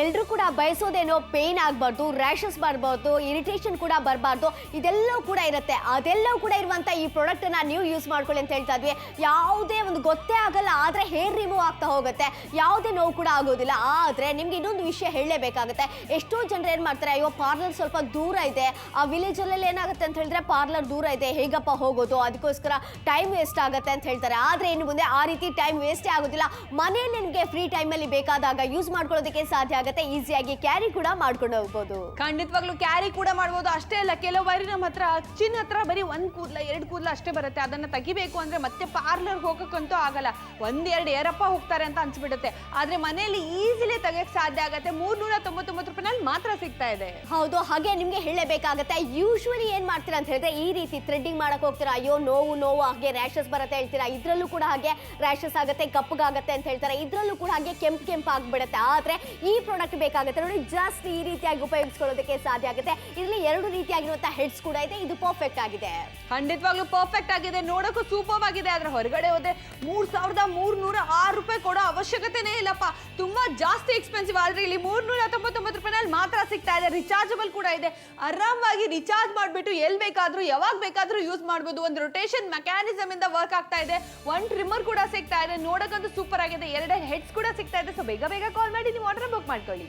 ಎಲ್ಲರೂ ಕೂಡ ಬಯಸೋದೇನೋ ಪೇನ್ ಆಗಬಾರ್ದು, ರ್ಯಾಶಸ್ ಬರಬಾರ್ದು, ಇರಿಟೇಷನ್ ಕೂಡ ಬರಬಾರ್ದು. ಇದೆಲ್ಲವೂ ಕೂಡ ಇರುತ್ತೆ. ಅದೆಲ್ಲವೂ ಕೂಡ ಇರುವಂತ ಈ ಪ್ರಾಡಕ್ಟ್ ಅನ್ನ ನೀವು ಯೂಸ್ ಮಾಡ್ಕೊಳ್ಳಿ ಅಂತ ಹೇಳ್ತಾ ಇದ್ವಿ. ಯಾವುದೇ ಒಂದು ಗೊತ್ತೇ ಆಗಲ್ಲ, ಆದ್ರೆ ಹೇರ್ ರಿಮೂವ್ ಆಗ್ತಾ ಹೋಗುತ್ತೆ, ಯಾವುದೇ ನೋವು ಕೂಡ ಆಗೋದಿಲ್ಲ. ಆದ್ರೆ ನಿಮ್ಗೆ ಇನ್ನೊಂದು ವಿಷಯ ಹೇಳಲೇಬೇಕಾಗುತ್ತೆ. ಎಷ್ಟೋ ಜನರು ಏನ್ ಮಾಡ್ತಾರೆ, ಅಯ್ಯೋ ಪಾರ್ಲರ್ ಸ್ವಲ್ಪ ದೂರ ಇದೆ, ಆ ವಿಲೇಜ್ ಅಲ್ಲಿ ಏನಾಗುತ್ತೆ ಅಂತ ಹೇಳಿದ್ರೆ ಪಾರ್ಲರ್ ದೂರ ಇದೆ, ಹೇಗಪ್ಪ ಹೋಗೋದು, ಅದಕ್ಕೋಸ್ಕರ ಟೈಮ್ ವೇಸ್ಟ್ ಆಗುತ್ತೆ ಅಂತ ಹೇಳ್ತಾರೆ. ಆದ್ರೆ ಇನ್ನು ಮುಂದೆ ಆ ರೀತಿ ಟೈಮ್ ವೇಸ್ಟೇ ಆಗೋದಿಲ್ಲ. ಮನೆಯಲ್ಲಿ ನಿಮ್ಗೆ ಫ್ರೀ ಟೈಮ್ ಅಲ್ಲಿ ಬೇಕಾದಾಗ ಯೂಸ್ ಮಾಡ್ಕೊಳ್ಳೋದಕ್ಕೆ ಸಾಧ್ಯ ಆಗುತ್ತೆ. ಈಸಿಯಾಗಿ ಕ್ಯಾರಿ ಕೂಡ ಮಾಡ್ಕೊಂಡು ಹೋಗ್ಬೋದು. ಖಂಡಿತವಾಗ್ಲೂ ಕ್ಯಾರಿ ಕೂಡ ಮಾಡ್ಬೋದು. ಅಷ್ಟೇ ಅಲ್ಲ, ಕೆಲವು ಬಾರಿ ನಮ್ಮ ಹತ್ರ ಚಿನ್ನ ಹತ್ರ ಬರೀ 1 ಕೂದಲ 2 ಕೂದಲ ಅಷ್ಟೇ ಬರುತ್ತೆ. ಅದನ್ನ ತೆಗಿಬೇಕು ಅಂದ್ರೆ ಮತ್ತೆ ಪಾರ್ಲರ್ ಹೋಗಕ್ಕಂತೂ ಆಗಲ್ಲ. 1-2 ಏರಪ್ಪ ಹೋಗ್ತಾರೆ ಅಂತ ಅನ್ಸ್ಬಿಡುತ್ತೆ. ಆದ್ರೆ ಮನೆಯಲ್ಲಿ ಈಸಿಲಿ ತೆಗಿಯಕ್ ಸಾಧ್ಯ ಆಗುತ್ತೆ. ₹399 ಮಾತ್ರ ಸಿಗ್ತಾ ಇದೆ. ಹೌದು. ಹಾಗೆ ನಿಮ್ಗೆ ಹೇಳಬೇಕಾಗತ್ತೆ, ಯೂಶುವಲಿ ಏನ್ ಮಾಡ್ತೀರಾ ಅಂತ ಹೇಳಿದ್ರೆ ಈ ರೀತಿ ಥ್ರೆಡ್ಡಿಂಗ್ ಮಾಡಕ್ ಹೋಗ್ತೀರಾ, ಅಯ್ಯೋ ನೋವು ಹಾಗೆ ರ್ಯಾಶಸ್ ಬರುತ್ತೆ ಹೇಳ್ತೀರಾ. ಇದ್ರಲ್ಲೂ ಕೂಡ ಹಾಗೆ ರ್ಯಾಶಸ್ ಆಗುತ್ತೆ, ಕಪ್ಪಗಾಗತ್ತೆ ಅಂತ ಹೇಳ್ತಾರೆ. ಇದ್ರಲ್ಲೂ ಕೂಡ ಹಾಗೆ ಕೆಂಪು ಆಗ್ಬಿಡುತ್ತೆ. ಆದ್ರೆ ಈ ಪ್ರಾಡಕ್ಟ್ ಬೇಕಾಗುತ್ತೆ ನೋಡಿ, ಜಸ್ಟ್ ಈ ರೀತಿಯಾಗಿ ಉಪಯೋಗಿಸ್ಕೊಳ್ಳೋದಕ್ಕೆ ಸಾಧ್ಯ ಆಗುತ್ತೆ. ಇದರಲ್ಲಿ 2 ರೀತಿಯಾಗಿರುವಂತಹ ಹೆಡ್ಸ್ ಕೂಡ ಇದೆ. ಇದು ಪರ್ಫೆಕ್ಟ್ ಆಗಿದೆ. ಖಂಡಿತವಾಗ್ಲೂ ಪರ್ಫೆಕ್ಟ್ ಆಗಿದೆ. ನೋಡಕ್ಕೂ ಸೂಪರ್ ಆಗಿದೆ. ಆದ್ರೆ ಹೊರಗಡೆ ಹೋದ್ರೆ ₹3,306 ಕೊಡೋ ಅವಶ್ಯಕತೆನೇ ಇಲ್ಲಪ್ಪ. ತುಂಬಾ ಜಾಸ್ತಿ ಎಕ್ಸ್ಪೆನ್ಸಿವ್. ಆದ್ರೆ ಇಲ್ಲಿ ₹399 ಮಾತ್ರ ಸಿಗ್ತಾ ಇದೆ. ರಿಚಾರ್ಜಬಲ್ ಕೂಡ ಇದೆ. ಆರಾಮಾಗಿ ರಿಚಾರ್ಜ್ ಮಾಡ್ಬಿಟ್ಟು ಎಲ್ಲಿ ಬೇಕಾದ್ರೂ ಯಾವಾಗ ಬೇಕಾದ್ರೂ ಯೂಸ್ ಮಾಡ್ಬೋದು. ಒಂದು ರೊಟೇಷನ್ ಮೆಕ್ಯಾನಿಸಮ್ ಇಂದ ವರ್ಕ್ ಆಗ್ತಾ ಇದೆ. 1 ಟ್ರಿಮ್ಮರ್ ಕೂಡ ಸಿಗ್ತಾ ಇದೆ. ನೋಡಕ್ಕಂತೂ ಸೂಪರ್ ಆಗಿದೆ. 2 ಹೆಡ್ಸ್ ಕೂಡ ಸಿಗ್ತಾ ಇದೆ. ಸೊ ಬೇಗ ಬೇಗ ಕಾಲ್ ಮಾಡಿ ನೀವು ಆರ್ಡರ್ ಬುಕ್ ಮಾಡ್ಕೊಳ್ಳಿ.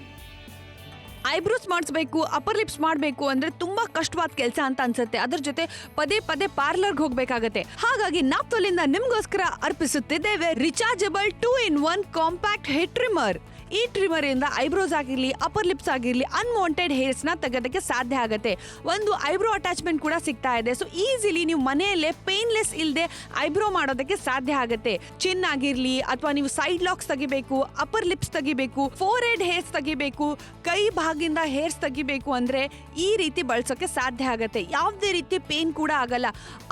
ಐಬ್ರೋಸ್ ಮಾಡಿಸ್ಬೇಕು, ಅಪ್ಪರ್ ಲಿಪ್ಸ್ ಮಾಡಬೇಕು ಅಂದ್ರೆ ತುಂಬಾ ಕಷ್ಟವಾದ ಕೆಲಸ ಅಂತ ಅನ್ಸುತ್ತೆ. ಅದ್ರ ಜೊತೆ ಪದೇ ಪದೇ ಪಾರ್ಲರ್ಗೆ ಹೋಗ್ಬೇಕಾಗತ್ತೆ. ಹಾಗಾಗಿ ನಾಪ್ತೋಲಿಂದ ನಿಮ್ಗೋಸ್ಕರ ಅರ್ಪಿಸುತ್ತಿದ್ದೇವೆ rechargeable 2 in 1 compact hair trimmer. ಈ ಟ್ರಿಮ್ಮರ್ ಇಂದ ಐಬ್ರೋಸ್ ಆಗಿರ್ಲಿ, ಅಪ್ಪರ್ ಲಿಪ್ಸ್ ಆಗಿರ್ಲಿ, ಅನ್ವಾಂಟೆಡ್ ಹೇರ್ಸ್ ನ ತೆಗೆಯೋದಕ್ಕೆ ಸಾಧ್ಯ ಆಗುತ್ತೆ. ಒಂದು ಐಬ್ರೋ ಅಟ್ಯಾಚ್ಮೆಂಟ್ ಕೂಡ ಸಿಗ್ತಾ ಇದೆ. ಸೊ ಈಸಿಲಿ ನೀವು ಮನೆಯಲ್ಲೇ ಪೇನ್ಲೆಸ್ ಇಲ್ಲದೆ ಐಬ್ರೋ ಮಾಡೋದಕ್ಕೆ ಸಾಧ್ಯ ಆಗುತ್ತೆ. ಚಿನ್ ಆಗಿರ್ಲಿ, ಅಥವಾ ನೀವು ಸೈಡ್ ಲಾಕ್ಸ್ ತೆಗಿಬೇಕು, ಅಪ್ಪರ್ ಲಿಪ್ಸ್ ತೆಗಿಬೇಕು, ಫೋರ್ ಹೆಡ್ ಹೇರ್ಸ್ ತೆಗಿಬೇಕು, ಕೈ ಭಾಗದಿಂದ ಹೇರ್ಸ್ ತೆಗಿಬೇಕು ಅಂದ್ರೆ ಈ ರೀತಿ ಬಳಸೋಕೆ ಸಾಧ್ಯ ಆಗುತ್ತೆ. ಯಾವುದೇ ರೀತಿ ಪೇನ್ ಕೂಡ ಆಗಲ್ಲ.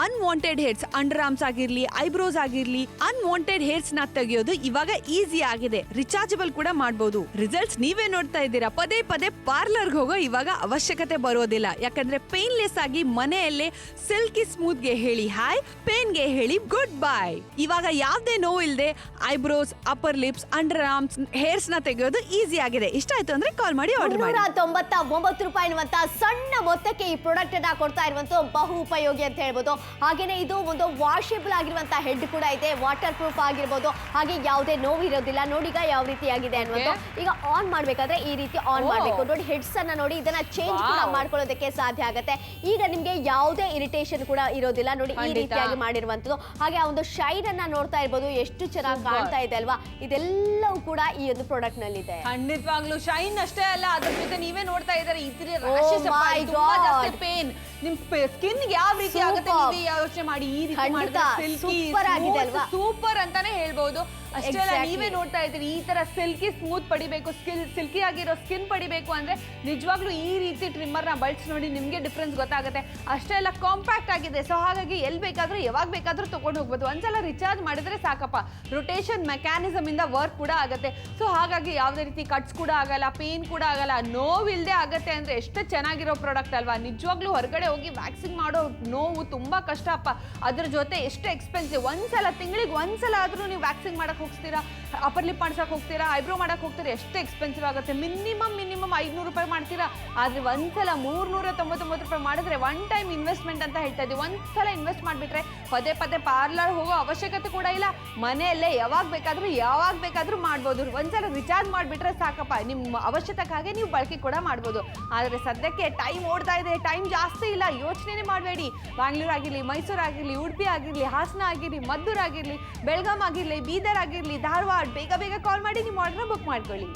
ಅನ್ವಾಂಟೆಡ್ ಹೇರ್ಸ್, ಅಂಡರ್ ಆರ್ಮ್ಸ್ ಆಗಿರ್ಲಿ, ಐಬ್ರೋಸ್ ಆಗಿರ್ಲಿ, ಅನ್ವಾಂಟೆಡ್ ಹೇರ್ಸ್ ನ ತೆಗೆಯೋದು ಇವಾಗ ಈಸಿ ಆಗಿದೆ. ರಿಚಾರ್ಜಬಲ್ ಕೂಡ ಮಾಡಬಹುದು. ರಿಸಲ್ಟ್ಸ್ ನೀವೇ ನೋಡ್ತಾ ಇದ್ದೀರಾ. ಪದೇ ಪದೇ ಪಾರ್ಲರ್ಗೆ ಹೋಗೋ ಇವಾಗ ಅವಶ್ಯಕತೆ ಬರೋದಿಲ್ಲ. ಯಾಕಂದ್ರೆ ಪೇನ್ಲೆಸ್ ಆಗಿ ಮನೆಯಲ್ಲೇ ಸಿಲ್ಕಿ ಸ್ಮೂತ್ ಗೆ ಹೇಳಿ ಹಾಯ್, ಪೇನ್ ಗೆ ಹೇಳಿ ಗುಡ್ ಬೈ. ಇವಾಗ ಯಾವ್ದೇ ನೋವು ಇಲ್ಲದೆ eyebrows, upper lips, under arms hairs ನ ತೆಗೆಯೋದು ಈಸಿ ಆಗಿದೆ. ಇಷ್ಟ ಆಯ್ತು ಅಂದ್ರೆ ಕಾಲ್ ಮಾಡಿ ಆರ್ಡರ್ ಮಾಡಿ. ₹399 ಎನ್ನುವಂತ ಸಣ್ಣ ಮೊತ್ತಕ್ಕೆ ಈ ಪ್ರಾಡಕ್ಟ್ ಅನ್ನ ಕೊಡ್ತಾ ಇರುವಂತ ಬಹು ಉಪಯೋಗಿ ಅಂತ ಹೇಳ್ಬೋದು. ಹಾಗೇನೆ ಇದು ಒಂದು ವಾಷೇಬಲ್ ಆಗಿರುವಂತ ಹೆಡ್ ಕೂಡ ಇದೆ. ವಾಟರ್ ಪ್ರೂಫ್ ಆಗಿರ್ಬೋದು. ಹಾಗೆ ಯಾವುದೇ ನೋವು ಇರೋದಿಲ್ಲ. ನೋಡಿ ಈಗ ಯಾವ ರೀತಿ ಆಗಿದೆ ಅನ್ನೋದು. ಈಗ ಆನ್ ಮಾಡ್ಬೇಕಾದ್ರೆ ಈ ರೀತಿ ಆನ್ ಮಾಡ್ಬೇಕು ನೋಡಿ. ಹೆಡ್ಸ್ ಅನ್ನ ನೋಡಿ, ಇದನ್ನ ಚೇಂಜ್ ಕೂಡ ಮಾಡ್ಕೊಳ್ಳೋದಕ್ಕೆ ಸಾಧ್ಯ ಆಗುತ್ತೆ. ಈಗ ನಿಮ್ಗೆ ಯಾವುದೇ ಇರಿಟೇಷನ್ ಕೂಡ ಇರೋದಿಲ್ಲ ನೋಡಿ, ಈ ರೀತಿಯಾಗಿ ಮಾಡಿರುವಂತದ್ದು. ಹಾಗೆ ಆ ಒಂದು ಶೈನ್ ಅನ್ನ ನೋಡ್ತಾ ಇರ್ಬೋದು, ಎಷ್ಟು ಚೆನ್ನಾಗಿ ಕಾಣ್ತಾ ಇದೆ ಅಲ್ವಾ. ಇದೆಲ್ಲವೂ ಕೂಡ ಈ ಒಂದು ಪ್ರಾಡಕ್ಟ್ ನಲ್ಲಿ ಇದೆ. ಖಂಡಿತವಾಗ್ಲೂ ಶೈನ್ ಅಷ್ಟೇ ಅಲ್ಲ, ಅದ್ರ ಜೊತೆ ನೀವೇ ನೋಡ್ತಾ ಇದ್ದಾರೆ ಇದ್ರ ರ್ಯಾಶಸ್ ತುಂಬಾ ಜಾಸ್ತಿ ಪೇನ್. ನಿಮ್ ಸ್ಕಿನ್ ಯಾವ ರೀತಿ ಆಗುತ್ತೆ ನೀವೇ ಯೋಚನೆ ಮಾಡಿ. ಈ ರೀತಿ ಮಾಡಿದ್ರೆ ಸೂಪರ್ ಆಗಿದೆ ಅಲ್ವಾ, ಸೂಪರ್ ಅಂತಾನೆ ಹೇಳ್ಬೋದು. ಅಷ್ಟೇ ಅಲ್ಲ, ನೀವೇ ನೋಡ್ತಾ ಇದ್ದೀರಿ ಈ ತರ ಸಿಲ್ಕಿ ಸ್ಮೂತ್ ಪಡಿಬೇಕು, ಸಿಲ್ಕಿ ಆಗಿರೋ ಸ್ಕಿನ್ ಪಡಿಬೇಕು ಅಂದ್ರೆ ನಿಜವಾಗ್ಲೂ ಈ ರೀತಿ ಟ್ರಿಮ್ಮರ್ ನ ಬಳಸಿ ನೋಡಿ, ನಿಮ್ಗೆ ಡಿಫ್ರೆನ್ಸ್ ಗೊತ್ತಾಗುತ್ತೆ. ಅಷ್ಟೇ ಅಲ್ಲ, ಕಾಂಪ್ಯಾಕ್ಟ್ ಆಗಿದೆ. ಸೊ ಹಾಗಾಗಿ ಎಲ್ಲಿ ಬೇಕಾದ್ರೂ ಯಾವಾಗ ಬೇಕಾದ್ರೂ ತಗೊಂಡು ಹೋಗ್ಬೋದು. ಒಂದ್ಸಲ ರಿಚಾರ್ಜ್ ಮಾಡಿದ್ರೆ ಸಾಕಪ್ಪ. ರೊಟೇಷನ್ ಮೆಕ್ಯಾನಿಸಮ್ ಇಂದ ವರ್ಕ್ ಕೂಡ ಆಗುತ್ತೆ. ಸೊ ಹಾಗಾಗಿ ಯಾವುದೇ ರೀತಿ ಕಟ್ಸ್ ಕೂಡ ಆಗಲ್ಲ, ಪೇನ್ ಕೂಡ ಆಗಲ್ಲ, ನೋವಿಲ್ದೆ ಆಗತ್ತೆ ಅಂದ್ರೆ ಎಷ್ಟು ಚೆನ್ನಾಗಿರೋ ಪ್ರಾಡಕ್ಟ್ ಅಲ್ವಾ. ನಿಜವಾಗ್ಲೂ ಹೊರಗಡೆ ಹೋಗಿ ವ್ಯಾಕ್ಸಿನ್ ಮಾಡೋ ನೋವು ತುಂಬಾ ಕಷ್ಟ ಅಪ್ಪ. ಅದ್ರ ಜೊತೆ ಎಷ್ಟು ಎಕ್ಸ್ಪೆನ್ಸಿವ್. ತಿಂಗಳಿಗೆ ಒಂದ್ಸಲ ಆದ್ರೂ ನೀವು ವ್ಯಾಕ್ಸಿನ್ ಮಾಡಕ್ ಹೋಗ್ತೀರಾ, ಅಪ್ಪರ್ ಲಿಪ್ ಮಾಡ್ಸಕ್ ಹೋಗ್ತೀರಾ, ಐಬ್ರೋ ಮಾಡಕ್ ಹೋಗ್ತೀರಾ, ಎಷ್ಟು ಎಕ್ಸ್ಪೆನ್ಸಿವ್ ಆಗುತ್ತೆ. ಮಿನಿಮಮ್ 500 ರೂಪಾಯಿ ಮಾಡ್ತೀರಾ. ಆದ್ರೆ ಒಂದ್ಸಲ 399 ರೂಪಾಯಿ ಮಾಡಿದ್ರೆ ಒನ್ ಟೈಮ್ ಇನ್ವೆಸ್ಟ್ಮೆಂಟ್ ಅಂತ ಹೇಳ್ತಾ ಇದ್ದೀವಿ. ಒಂದ್ಸಲ ಇನ್ವೆಸ್ಟ್ ಮಾಡ್ಬಿಟ್ರೆ ಪದೇ ಪದೇ ಪಾರ್ಲರ್ ಹೋಗೋ ಅವಶ್ಯಕತೆ ಕೂಡ ಇಲ್ಲ. ಮನೆಯಲ್ಲೇ ಯಾವಾಗ ಬೇಕಾದ್ರೂ ಮಾಡ್ಬೋದು. ಒಂದ್ಸಲ ರಿಚಾರ್ಜ್ ಮಾಡ್ಬಿಟ್ರೆ ಸಾಕಪ್ಪ, ನಿಮ್ಮ ಅವಶ್ಯಕತೆಗೆ ನೀವು ಬಳಕೆ ಕೂಡ ಮಾಡ್ಬೋದು. ಆದ್ರೆ ಸದ್ಯಕ್ಕೆ ಟೈಮ್ ಓಡ್ತಾ ಇದೆ, ಟೈಮ್ ಜಾಸ್ತಿ ಇಲ್ಲ, ಯೋಚನೆ ಮಾಡಬೇಡಿ. ಬ್ಯಾಂಗ್ಳೂರ್ ಆಗಿರ್ಲಿ, ಮೈಸೂರು ಆಗಿರ್ಲಿ, ಉಡುಪಿ ಆಗಿರ್ಲಿ, ಹಾಸನ ಆಗಿರ್ಲಿ, ಮದ್ದೂರು ಆಗಿರ್ಲಿ, ಬೆಳಗಾಂ ಆಗಿರ್ಲಿ, ಬೀದರ್ ಆಗಿರ್ಲಿ, ಧಾರವಾಡ, ಬೇಗ ಕಾಲ್ ಮಾಡಿ ನಿಮ್ಮ ಆರ್ಡರ್ ಬುಕ್ ಮಾಡ್ಕೊಳ್ಳಿ.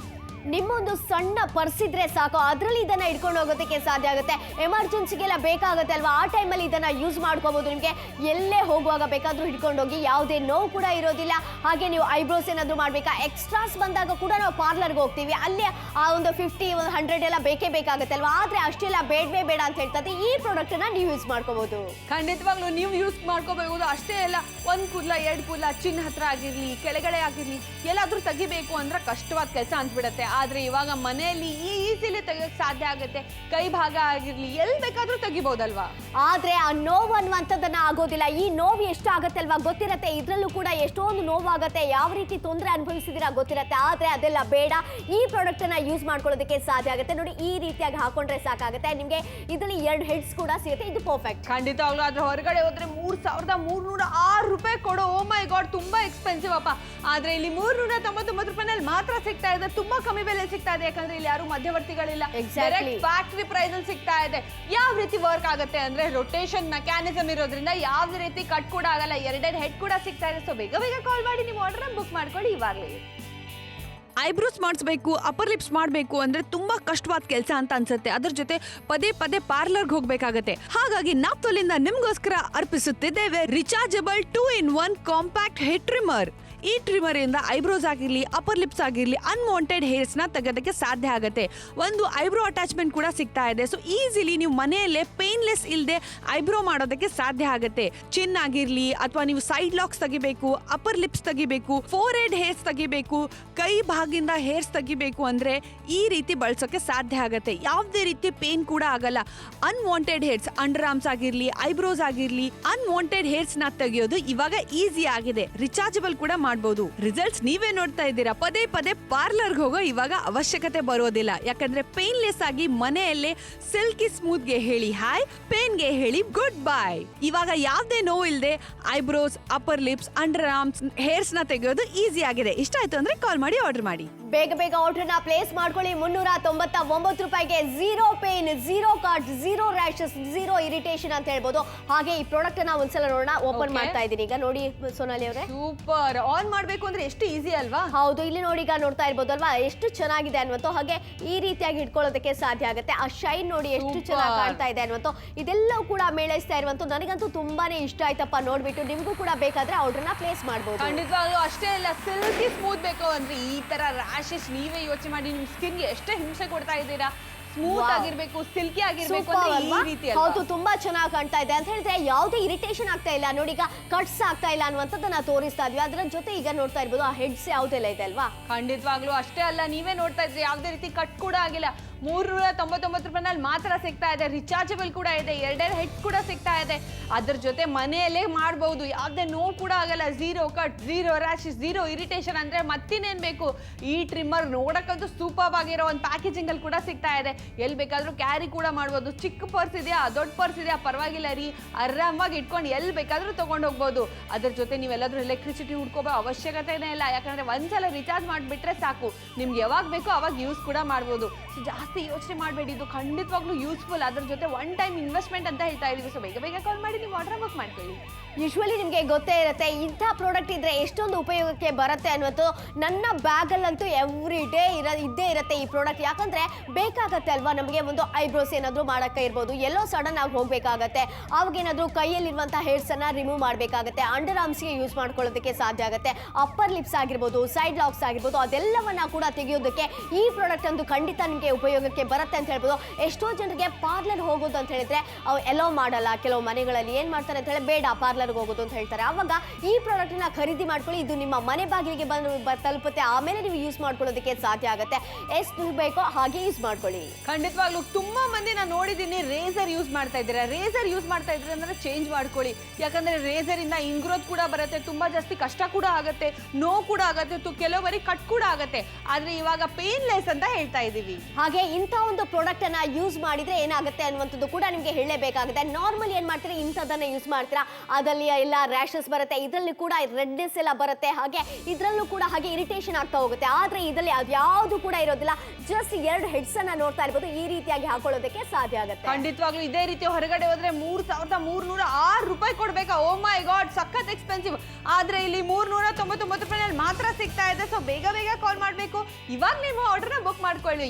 ನಿಮ್ಮೊಂದು ಸಣ್ಣ ಪರ್ಸ್ ಇದ್ರೆ ಸಾಕು, ಅದರಲ್ಲಿ ಇದನ್ನ ಇಟ್ಕೊಂಡು ಹೋಗೋದಕ್ಕೆ ಸಾಧ್ಯ ಆಗುತ್ತೆ. ಎಮರ್ಜೆನ್ಸಿಗೆಲ್ಲ ಬೇಕಾಗುತ್ತೆ ಅಲ್ವಾ, ಆ ಟೈಮಲ್ಲಿ ಇದನ್ನ ಯೂಸ್ ಮಾಡ್ಕೋಬಹುದು. ನಿಮಗೆ ಎಲ್ಲೇ ಹೋಗುವಾಗ ಬೇಕಾದ್ರೂ ಹಿಡ್ಕೊಂಡು ಹೋಗಿ, ಯಾವುದೇ ನೋವು ಕೂಡ ಇರೋದಿಲ್ಲ. ಹಾಗೆ ನೀವು ಐಬ್ರೋಸ್ ಏನಾದ್ರು ಮಾಡ್ಬೇಕಾ, ಎಕ್ಸ್ಟ್ರಾಸ್ ಬಂದಾಗ ಕೂಡ ನಾವು ಪಾರ್ಲರ್ಗೆ ಹೋಗ್ತೀವಿ, ಅಲ್ಲಿ ಆ ಒಂದು 50, 100 ಎಲ್ಲ ಬೇಕೇ ಬೇಕಾಗುತ್ತೆ ಅಲ್ವಾ. ಆದ್ರೆ ಅಷ್ಟೆಲ್ಲ ಬೇಡವೇ ಬೇಡ ಅಂತ ಹೇಳ್ತದೆ. ಈ ಪ್ರಾಡಕ್ಟ್ ಅನ್ನ ನೀವು ಯೂಸ್ ಮಾಡ್ಕೋಬಹುದು. ಖಂಡಿತವಾಗ್ಲೂ ನೀವು ಯೂಸ್ ಮಾಡ್ಕೋಬಹುದು. ಅಷ್ಟೇ ಅಲ್ಲ, 1 ಕೂದಲ 2 ಕೂದಲ ಚಿನ್ನ ಹತ್ರ ಆಗಿರ್ಲಿ, ಕೆಳಗಡೆ ಆಗಿರ್ಲಿ, ಎಲ್ಲಾದ್ರೂ ತೆಗಿಬೇಕು ಅಂದ್ರೆ ಕಷ್ಟವಾದ ಕೆಲಸ ಅನ್ಸ್ಬಿಡತ್ತೆ. ಆದ್ರೆ ಇವಾಗ ಮನೆಯಲ್ಲಿ ಈಸಿಲಿ ತೆಗಿಯೋಕೆ ಸಾಧ್ಯ ಆಗುತ್ತೆ. ಕೈ ಭಾಗ ಆಗಿರ್ಲಿ, ಎಲ್ಲಿ ಬೇಕಾದ್ರೂ ತೆಗಿಬಹುದಲ್ವಾ. ಆದ್ರೆ ಆ ನೋವು ಅನ್ನುವಂಥದ್ದನ್ನ ಆಗೋದಿಲ್ಲ. ಈ ನೋವು ಎಷ್ಟು ಆಗತ್ತೆ ಅಲ್ವಾ ಗೊತ್ತಿರತ್ತೆ. ಇದ್ರಲ್ಲೂ ಕೂಡ ಎಷ್ಟೊಂದು ನೋವಾಗತ್ತೆ, ಯಾವ ರೀತಿ ತೊಂದರೆ ಅನುಭವಿಸಿದಿರಾ ಗೊತ್ತಿರತ್ತೆ. ಆದ್ರೆ ಅದೆಲ್ಲ ಬೇಡ, ಈ ಪ್ರಾಡಕ್ಟ್ ಅನ್ನ ಯೂಸ್ ಮಾಡ್ಕೊಳ್ಳೋದಕ್ಕೆ ಸಾಧ್ಯ ಆಗುತ್ತೆ. ನೋಡಿ, ಈ ರೀತಿಯಾಗಿ ಹಾಕೊಂಡ್ರೆ ಸಾಕಾಗುತ್ತೆ. ನಿಮ್ಗೆ ಇದರಲ್ಲಿ 2 ಹೆಡ್ಸ್ ಕೂಡ ಸಿಗುತ್ತೆ. ಇದು ಪರ್ಫೆಕ್ಟ್. ಖಂಡಿತವಾಗ್ಲೂ. ಆದ್ರೆ ಹೊರಗಡೆ ಹೋದ್ರೆ 3306 ರೂಪಾಯಿ ಕೊಡೋ. ಓ ಮೈ ಗಾಡ್, ತುಂಬಾ ಎಕ್ಸ್ಪೆನ್ಸಿವ್ ಅಪ್ಪ. ಆದ್ರೆ ಇಲ್ಲಿ 399 ರೂಪಾಯಿನಲ್ಲಿ ಮಾತ್ರ ಸಿಗ್ತಾ ಇದೆ. ತುಂಬಾ ಕಮ್ಮಿ ಬೆಲೆ ಸಿಗ್ತಾ ಇದೆ, ಯಾಕಂದ್ರೆ ಇಲ್ಲಿ ಯಾರು ಮಧ್ಯವರ್ತಿಗಳಿಲ್ಲ. ಫ್ಯಾಕ್ಟರಿ ಪ್ರೈಸ್ ಅಲ್ಲಿ ಸಿಗ್ತಾ ಇದೆ. ಯಾವ ರೀತಿ ವರ್ಕ್ ಆಗುತ್ತೆ ಅಂದ್ರೆ, ರೊಟೇಷನ್ ಮೆಕ್ಯಾನಿಸಮ್ ಇರೋದ್ರಿಂದ ಯಾವುದೇ ರೀತಿ ಕಟ್ ಕೂಡ ಆಗಲ್ಲ. 2 ಹೆಡ್ ಕೂಡ ಸಿಗ್ತಾ ಇದೆ. ಸೊ ಬೇಗ ಕಾಲ್ ಮಾಡಿ ನಿಮ್ಮ ಆರ್ಡರ್ ಬುಕ್ ಮಾಡ್ಕೊಳ್ಳಿ ಇವಾಗಲೇ. ಐಬ್ರೋಸ್ ಮಾಡಿಸ್ಬೇಕು, ಅಪ್ಪರ್ ಲಿಪ್ಸ್ ಮಾಡಬೇಕು ಅಂದ್ರೆ ತುಂಬಾ ಕಷ್ಟವಾದ ಕೆಲಸ ಅಂತ ಅನ್ಸುತ್ತೆ. ಅದ್ರ ಜೊತೆ ಪದೇ ಪಾರ್ಲರ್ಗೆ ಹೋಗ್ಬೇಕಾಗತ್ತೆ. ಹಾಗಾಗಿ ನಾಪ್ತೋಲಿಂದ ನಿಮ್ಗೋಸ್ಕರ ಅರ್ಪಿಸುತ್ತಿದ್ದೇವೆ rechargeable 2-in-1 compact hair trimmer. ಈ ಟ್ರಿಮ್ಮರ್ ಇಂದ ಐಬ್ರೋಸ್ ಆಗಿರ್ಲಿ, ಅಪ್ಪರ್ ಲಿಪ್ಸ್ ಆಗಿರ್ಲಿ, ಅನ್ವಾಂಟೆಡ್ ಹೇರ್ಸ್ ನ ತೆಗೆಯೋದಕ್ಕೆ ಸಾಧ್ಯ ಆಗುತ್ತೆ. ಒಂದು ಐಬ್ರೋ ಅಟ್ಯಾಚ್ಮೆಂಟ್ ಕೂಡ ಸಿಗ್ತಾ ಇದೆ. ಸೊ ಈಸಿಲಿ ನೀವು ಮನೆಯಲ್ಲೇ ಪೇನ್ಲೆಸ್ ಇಲ್ಲದೆ ಐಬ್ರೋ ಮಾಡೋದಕ್ಕೆ ಸಾಧ್ಯ ಆಗುತ್ತೆ. ಚಿನ್ ಆಗಿರ್ಲಿ, ಅಥವಾ ನೀವು ಸೈಡ್ ಲಾಕ್ಸ್ ತೆಗಿಬೇಕು, ಅಪ್ಪರ್ ಲಿಪ್ಸ್ ತೆಗಿಬೇಕು, ಫೋರ್ ಹೆಡ್ ಹೇರ್ಸ್ ತೆಗಿಬೇಕು, ಕೈ ಭಾಗದಿಂದ ಹೇರ್ಸ್ ತೆಗಿಬೇಕು ಅಂದ್ರೆ ಈ ರೀತಿ ಬಳಸೋಕೆ ಸಾಧ್ಯ ಆಗುತ್ತೆ. ಯಾವುದೇ ರೀತಿ ಪೇನ್ ಕೂಡ ಆಗಲ್ಲ. ಅನ್ವಾಂಟೆಡ್ ಹೇರ್ಸ್, ಅಂಡರ್ ಆರ್ಮ್ಸ್ ಆಗಿರ್ಲಿ, ಐಬ್ರೋಸ್ ಆಗಿರ್ಲಿ, ಅನ್ವಾಂಟೆಡ್ ಹೇರ್ಸ್ ನ ತೆಗೆಯೋದು ಇವಾಗ ಈಸಿ ಆಗಿದೆ. ರಿಚಾರ್ಜಬಲ್ ಕೂಡ ಮಾಡಬಹುದು. ರಿಸಲ್ಟ್ಸ್ ನೀವೇ ನೋಡ್ತಾ ಇದ್ದೀರಾ. ಪದೇ ಪಾರ್ಲರ್ಗೆ ಹೋಗೋ ಇವಾಗ ಅವಶ್ಯಕತೆ ಬರೋದಿಲ್ಲ. ಯಾಕಂದ್ರೆ ಪೇನ್ಲೆಸ್ ಆಗಿ ಮನೆಯಲ್ಲೇ ಸಿಲ್ಕಿ ಸ್ಮೂತ್ ಗೆ ಹೇಳಿ ಹಾಯ್, ಪೇನ್ ಗೆ ಹೇಳಿ ಗುಡ್ ಬೈ. ಇವಾಗ ಯಾವ್ದೇ ನೋವು ಇಲ್ಲದೆ eyebrows, upper lips, under arms hairs ನ ತೆಗೆಯೋದು ಈಸಿ ಆಗಿದೆ. ಇಷ್ಟ ಆಯ್ತು ಅಂದ್ರೆ ಕಾಲ್ ಮಾಡಿ ಆರ್ಡರ್ ಮಾಡಿ. ಬೇಗ ಆರ್ಡರ್ ನ ಪ್ಲೇಸ್ ಮಾಡ್ಕೊಳ್ಳಿ. 399 ರೂಪಾಯಿಗೆ 0 ಪೇನ್, 0 ಕಟ್, 0 ರ್ಯಾಶಸ್, 0 ಇರಿಟೇಷನ್ ಅಂತ ಹೇಳ್ಬೋದು. ಹಾಗೆ ಈ ಪ್ರಾಡಕ್ಟ್ ಅನ್ನ ಒಂದ್ಸಲ ನೋಡೋಣ. ಓಪನ್ ಮಾಡ್ತಾ ಇದ್ದೀನಿ ಈಗ. ನೋಡಿ ಸೋನಾಲಿ ಅವರೇ, ಸೂಪರ್. ಆನ್ ಮಾಡ್ಬೇಕು ಅಂದ್ರೆ ಎಷ್ಟು ಈಸಿ ಅಲ್ವಾ? ಹೌದು, ಇಲ್ಲಿ ನೋಡಿ, ಈಗ ನೋಡ್ತಾ ಇರ್ಬೋದು ಅಲ್ವಾ ಎಷ್ಟು ಚೆನ್ನಾಗಿದೆ ಅನ್ನುವಂತ. ಹಾಗೆ ಈ ರೀತಿಯಾಗಿ ಇಟ್ಕೊಳ್ಳೋದಕ್ಕೆ ಸಾಧ್ಯ ಆಗುತ್ತೆ. ಆ ಶೈನ್ ನೋಡಿ ಎಷ್ಟು ಚೆನ್ನಾಗಿ ಕಾಣ್ತಾ ಇದೆ ಅನ್ನುವಂತ. ಇದೆಲ್ಲವೂ ಕೂಡ ಮೇಳೈಸ್ತಾ ಇರುವಂತ. ನನಗಂತೂ ತುಂಬಾನೇ ಇಷ್ಟ ಆಯ್ತಪ್ಪ ನೋಡ್ಬಿಟ್ಟು. ನಿಮ್ಗೂ ಕೂಡ ಬೇಕಾದ್ರೆ ಆರ್ಡರ್ ನ ಪ್ಲೇಸ್ ಮಾಡಬಹುದು. ಖಂಡಿತವಾಗ್ಲೂ. ಅಷ್ಟೇ ಇಲ್ಲ, ಸಿಲ್ಕಿ ಸ್ಮೂತ್ ಬೇಕು ಅಂದ್ರೆ ಈ ತರ ರ್ಯಾಶಸ್ ನೀವೇ ಯೋಚನೆ ಮಾಡಿ. ನಿಮ್ ಸ್ಕಿನ್ಗೆ ಎಷ್ಟೇ ಹಿಂಸೆ ಕೊಡ್ತಾ ಇದ್ದೀರಾ. ಸ್ಮೂತ್ ಆಗಿರ್ಬೇಕು, ಸಿಲ್ಕಿ ಆಗಿರ್ಬೇಕು ಅಂದ್ರೆ ಈ ರೀತಿ ಅಲ್ವಾ? ಹೌದು, ತುಂಬಾ ಚೆನ್ನಾಗಿ ಕಾಣ್ತಾ ಇದೆ. ಅಂತ ಹೇಳಿದ್ರೆ ಯಾವುದೇ ಇರಿಟೇಷನ್ ಆಗ್ತಾ ಇಲ್ಲ. ನೋಡಿ, ಈಗ ಕಟ್ಸ್ ಆಗ್ತಾ ಇಲ್ಲ ಅನ್ನುವಂಥದ್ದನ್ನ ತೋರಿಸ್ತಾ ಇದ್ವಿ. ಅದರ ಜೊತೆ ಈಗ ನೋಡ್ತಾ ಇರ್ಬೋದು ಆ ಹೆಡ್ಸ್ ಯಾವುದೆಲ್ಲ ಇದೆ ಅಲ್ವಾ? ಖಂಡಿತವಾಗ್ಲೂ. ಅಷ್ಟೇ ಅಲ್ಲ, ನೀವೇ ನೋಡ್ತಾ ಇದ್ರಿ, ಯಾವುದೇ ರೀತಿ ಕಟ್ ಕೂಡ ಆಗಿಲ್ಲ. 399 ರೂಪಾಯಿನಲ್ಲಿ ಮಾತ್ರ ಸಿಗ್ತಾ ಇದೆ. ರಿಚಾರ್ಜಬಲ್ ಕೂಡ ಇದೆ. 2 ಹೆಡ್ ಕೂಡ ಸಿಗ್ತಾ ಇದೆ. ಅದ್ರ ಜೊತೆ ಮನೆಯಲ್ಲೇ ಮಾಡಬಹುದು. ಯಾವುದೇ ನೋವು ಕೂಡ ಆಗಲ್ಲ. 0 ಕಟ್, 0 ರ್ಯಾಶಸ್, 0 ಇರಿಟೇಷನ್ ಅಂದ್ರೆ ಮತ್ತಿನೇನ್ ಬೇಕು. ಈ ಟ್ರಿಮ್ಮರ್ ನೋಡಕ್ಕಂತೂ ಸೂಪರ್ ಆಗಿರೋ ಒಂದು ಪ್ಯಾಕೇಜಿಂಗ್ ಅಲ್ಲಿ ಕೂಡ ಸಿಗ್ತಾ ಇದೆ. ಎಲ್ಲಿ ಬೇಕಾದ್ರೂ ಕ್ಯಾರಿ ಕೂಡ ಮಾಡ್ಬೋದು. ಚಿಕ್ಕ ಪರ್ಸ್ ಇದೆಯಾ, ದೊಡ್ಡ ಪರ್ಸ್ ಇದೆಯಾ, ಪರವಾಗಿಲ್ಲ ರೀ, ಆರಾಮಾಗಿ ಇಟ್ಕೊಂಡು ಎಲ್ಲಿ ಬೇಕಾದ್ರೂ ತಗೊಂಡು ಹೋಗ್ಬೋದು. ಅದ್ರ ಜೊತೆ ನೀವೆಲ್ಲಾದ್ರೂ ಎಲೆಕ್ಟ್ರಿಸಿಟಿ ಹುಡ್ಕೋಬೋ ಅವಶ್ಯಕತೆನೇ ಇಲ್ಲ. ಯಾಕಂದ್ರೆ ಒಂದ್ಸಲ ರಿಚಾರ್ಜ್ ಮಾಡಿಬಿಟ್ರೆ ಸಾಕು. ನಿಮ್ಗೆ ಯಾವಾಗ ಬೇಕೋ ಅವಾಗ ಯೂಸ್ ಕೂಡ ಮಾಡ್ಬೋದು. ಸೊ ಜಾಸ್ತಿ ಯೋಚನೆ ಮಾಡಬೇಡಿ, ಇದು ಖಂಡಿತವಾಗ್ಲೂ ಯೂಸ್ಫುಲ್. ಅದ್ರ ಜೊತೆ ಒನ್ ಟೈಮ್ ಇನ್ವೆಸ್ಟ್ಮೆಂಟ್ ಅಂತ ಹೇಳ್ತಾ ಇದೀವಿ. ಸೊ ಬೇಗ ಕಾಲ್ ಮಾಡಿ ನೀವು ಆರ್ಡರ್ ಬುಕ್ ಮಾಡ್ಕೊಳ್ಳಿ. ಯೂಶ್ವಲಿ ನಿಮಗೆ ಗೊತ್ತೇ ಇರುತ್ತೆ, ಇಂಥ ಪ್ರಾಡಕ್ಟ್ ಇದ್ರೆ ಎಷ್ಟೊಂದು ಉಪಯೋಗಕ್ಕೆ ಬರುತ್ತೆ ಅನ್ನೋದು. ನನ್ನ ಬ್ಯಾಗಲ್ಲಂತೂ ಎವ್ರಿ ಡೇ ಇದ್ದೇ ಇರುತ್ತೆ ಈ ಪ್ರಾಡಕ್ಟ್. ಯಾಕಂದ್ರೆ ಬೇಕಾಗತ್ತೆ ಅಲ್ವಾ ನಮಗೆ. ಒಂದು ಐಬ್ರೋಸ್ ಏನಾದರೂ ಮಾಡೋಕ್ಕೆ ಇರ್ಬೋದು, ಎಲ್ಲೋ ಸಡನ್ ಆಗಿ ಹೋಗಬೇಕಾಗತ್ತೆ, ಅವಾಗ ಏನಾದರೂ ಕೈಯಲ್ಲಿರುವಂಥ ಹೇರ್ಸ್ ಅನ್ನ ರಿಮೂವ್ ಮಾಡಬೇಕಾಗತ್ತೆ. ಅಂಡರ್ ಆರ್ಮ್ಸ್ಗೆ ಯೂಸ್ ಮಾಡ್ಕೊಳ್ಳೋದಕ್ಕೆ ಸಾಧ್ಯ ಆಗುತ್ತೆ. ಅಪ್ಪರ್ ಲಿಪ್ಸ್ ಆಗಿರ್ಬೋದು, ಸೈಡ್ ಲಾಕ್ಸ್ ಆಗಿರ್ಬೋದು, ಅದೆಲ್ಲವನ್ನ ಕೂಡ ತೆಗೆಯೋದಕ್ಕೆ ಈ ಪ್ರಾಡಕ್ಟ್ ಅಂತೂ ಖಂಡಿತ ನಿಮಗೆ ಉಪಯೋಗ ಉಪಯೋಗಕ್ಕೆ ಬರುತ್ತೆ ಅಂತ ಹೇಳ್ಬೋದು. ಎಷ್ಟೋ ಜನರಿಗೆ ಪಾರ್ಲರ್ ಹೋಗೋದು ಅಂತ ಹೇಳಿದ್ರೆ ಅವು ಎಲ್ಲೋ ಮಾಡಲ್ಲ. ಕೆಲವು ಮನೆಗಳಲ್ಲಿ ಏನ್ ಮಾಡ್ತಾರೆ ಅಂತ ಹೇಳಿ ಬೇಡ ಪಾರ್ಲರ್ಗೆ ಹೋಗೋದು ಅಂತ ಹೇಳ್ತಾರೆ. ಅವಾಗ ಈ ಪ್ರಾಡಕ್ಟ್ ನ ಖರೀದಿ ಮಾಡ್ಕೊಳ್ಳಿ. ಇದು ನಿಮ್ಮ ಮನೆ ಬಾಗಿಲಿಗೆ ಬಂದು ತಲುಪುತ್ತೆ. ಆಮೇಲೆ ನೀವು ಯೂಸ್ ಮಾಡ್ಕೊಳ್ಳೋದಕ್ಕೆ ಸಾಧ್ಯ ಆಗುತ್ತೆ. ಎಷ್ಟು ಬೇಕೋ ಹಾಗೆ ಯೂಸ್ ಮಾಡ್ಕೊಳ್ಳಿ. ಖಂಡಿತವಾಗ್ಲೂ ತುಂಬಾ ಮಂದಿ ನಾನು ನೋಡಿದ್ದೀನಿ ರೇಸರ್ ಯೂಸ್ ಮಾಡ್ತಾ ಇದ್ದೀರಾ. ರೇಸರ್ ಯೂಸ್ ಮಾಡ್ತಾ ಇದ್ರೆ ಅಂದ್ರೆ ಚೇಂಜ್ ಮಾಡ್ಕೊಳ್ಳಿ. ಯಾಕಂದ್ರೆ ರೇಸರ್ ಇಂದ ಇಂಗ್ರೋತ್ ಕೂಡ ಬರುತ್ತೆ, ತುಂಬಾ ಜಾಸ್ತಿ ಕಷ್ಟ ಕೂಡ ಆಗುತ್ತೆ, ನೋವು ಕೂಡ ಆಗುತ್ತೆ, ಕೆಲವರಿಗೆ ಕಟ್ ಕೂಡ ಆಗುತ್ತೆ. ಆದ್ರೆ ಇವಾಗ ಪೇನ್ಲೆಸ್ ಅಂತ ಹೇಳ್ತಾ ಇದೀವಿ. ಹಾಗೆ ಇಂಥ ಒಂದು ಪ್ರಾಡಕ್ಟ್ ಅನ್ನ ಯೂಸ್ ಮಾಡಿದ್ರೆ ಏನಾಗುತ್ತೆ ಅನ್ನುವಂಥದ್ದು ಕೂಡ ನಿಮಗೆ ಹೇಳಲೇಬೇಕಾಗುತ್ತೆ. ನಾರ್ಮಲ್ ಏನ್ ಮಾಡ್ತೀರಾ, ಇಂಥದನ್ನ ಯೂಸ್ ಮಾಡ್ತೀರಾ, ಅದಲ್ಲಿ ಎಲ್ಲ ರ್ಯಾಷಸ್ ಬರುತ್ತೆ, ಇದರಲ್ಲಿ ಕೂಡ ರೆಡ್ನೆಸ್ ಎಲ್ಲ ಬರುತ್ತೆ, ಹಾಗೆ ಇದರಲ್ಲೂ ಕೂಡ ಹಾಗೆ ಇರಿಟೇಷನ್ ಆಗ್ತಾ ಹೋಗುತ್ತೆ. ಆದ್ರೆ ಇದರಲ್ಲಿ ಅದ್ಯಾವುದು ಕೂಡ ಇರೋದಿಲ್ಲ. ಜಸ್ಟ್ 2 ಹೆಡ್ಸ್ ಅನ್ನ ನೋಡ್ತಾ ಇರ್ಬೋದು, ಈ ರೀತಿಯಾಗಿ ಹಾಕೊಳ್ಳೋದಕ್ಕೆ ಸಾಧ್ಯ ಆಗುತ್ತೆ. ಖಂಡಿತವಾಗ್ಲೂ ಇದೇ ರೀತಿ ಹೊರಗಡೆ ಹೋದ್ರೆ 3,306 ರೂಪಾಯಿ ಕೊಡ್ಬೇಕಾ? ಓ ಮೈ ಗಾಡ್, ಸಖತ್ ಎಕ್ಸ್ಪೆನ್ಸಿವ್. ಆದ್ರೆ ಇಲ್ಲಿ 399 ರೂಪಾಯಿನಲ್ಲಿ ಮಾತ್ರ ಸಿಗ್ತಾ ಇದೆ. ಸೊ ಬೇಗ ಬೇಗ ಕಾಲ್ ಮಾಡಬೇಕು. ಇವಾಗ ನಿಮ್ಮ ಆರ್ಡರ್ನ ಬುಕ್ ಮಾಡ್ಕೊಳ್ಳಿ.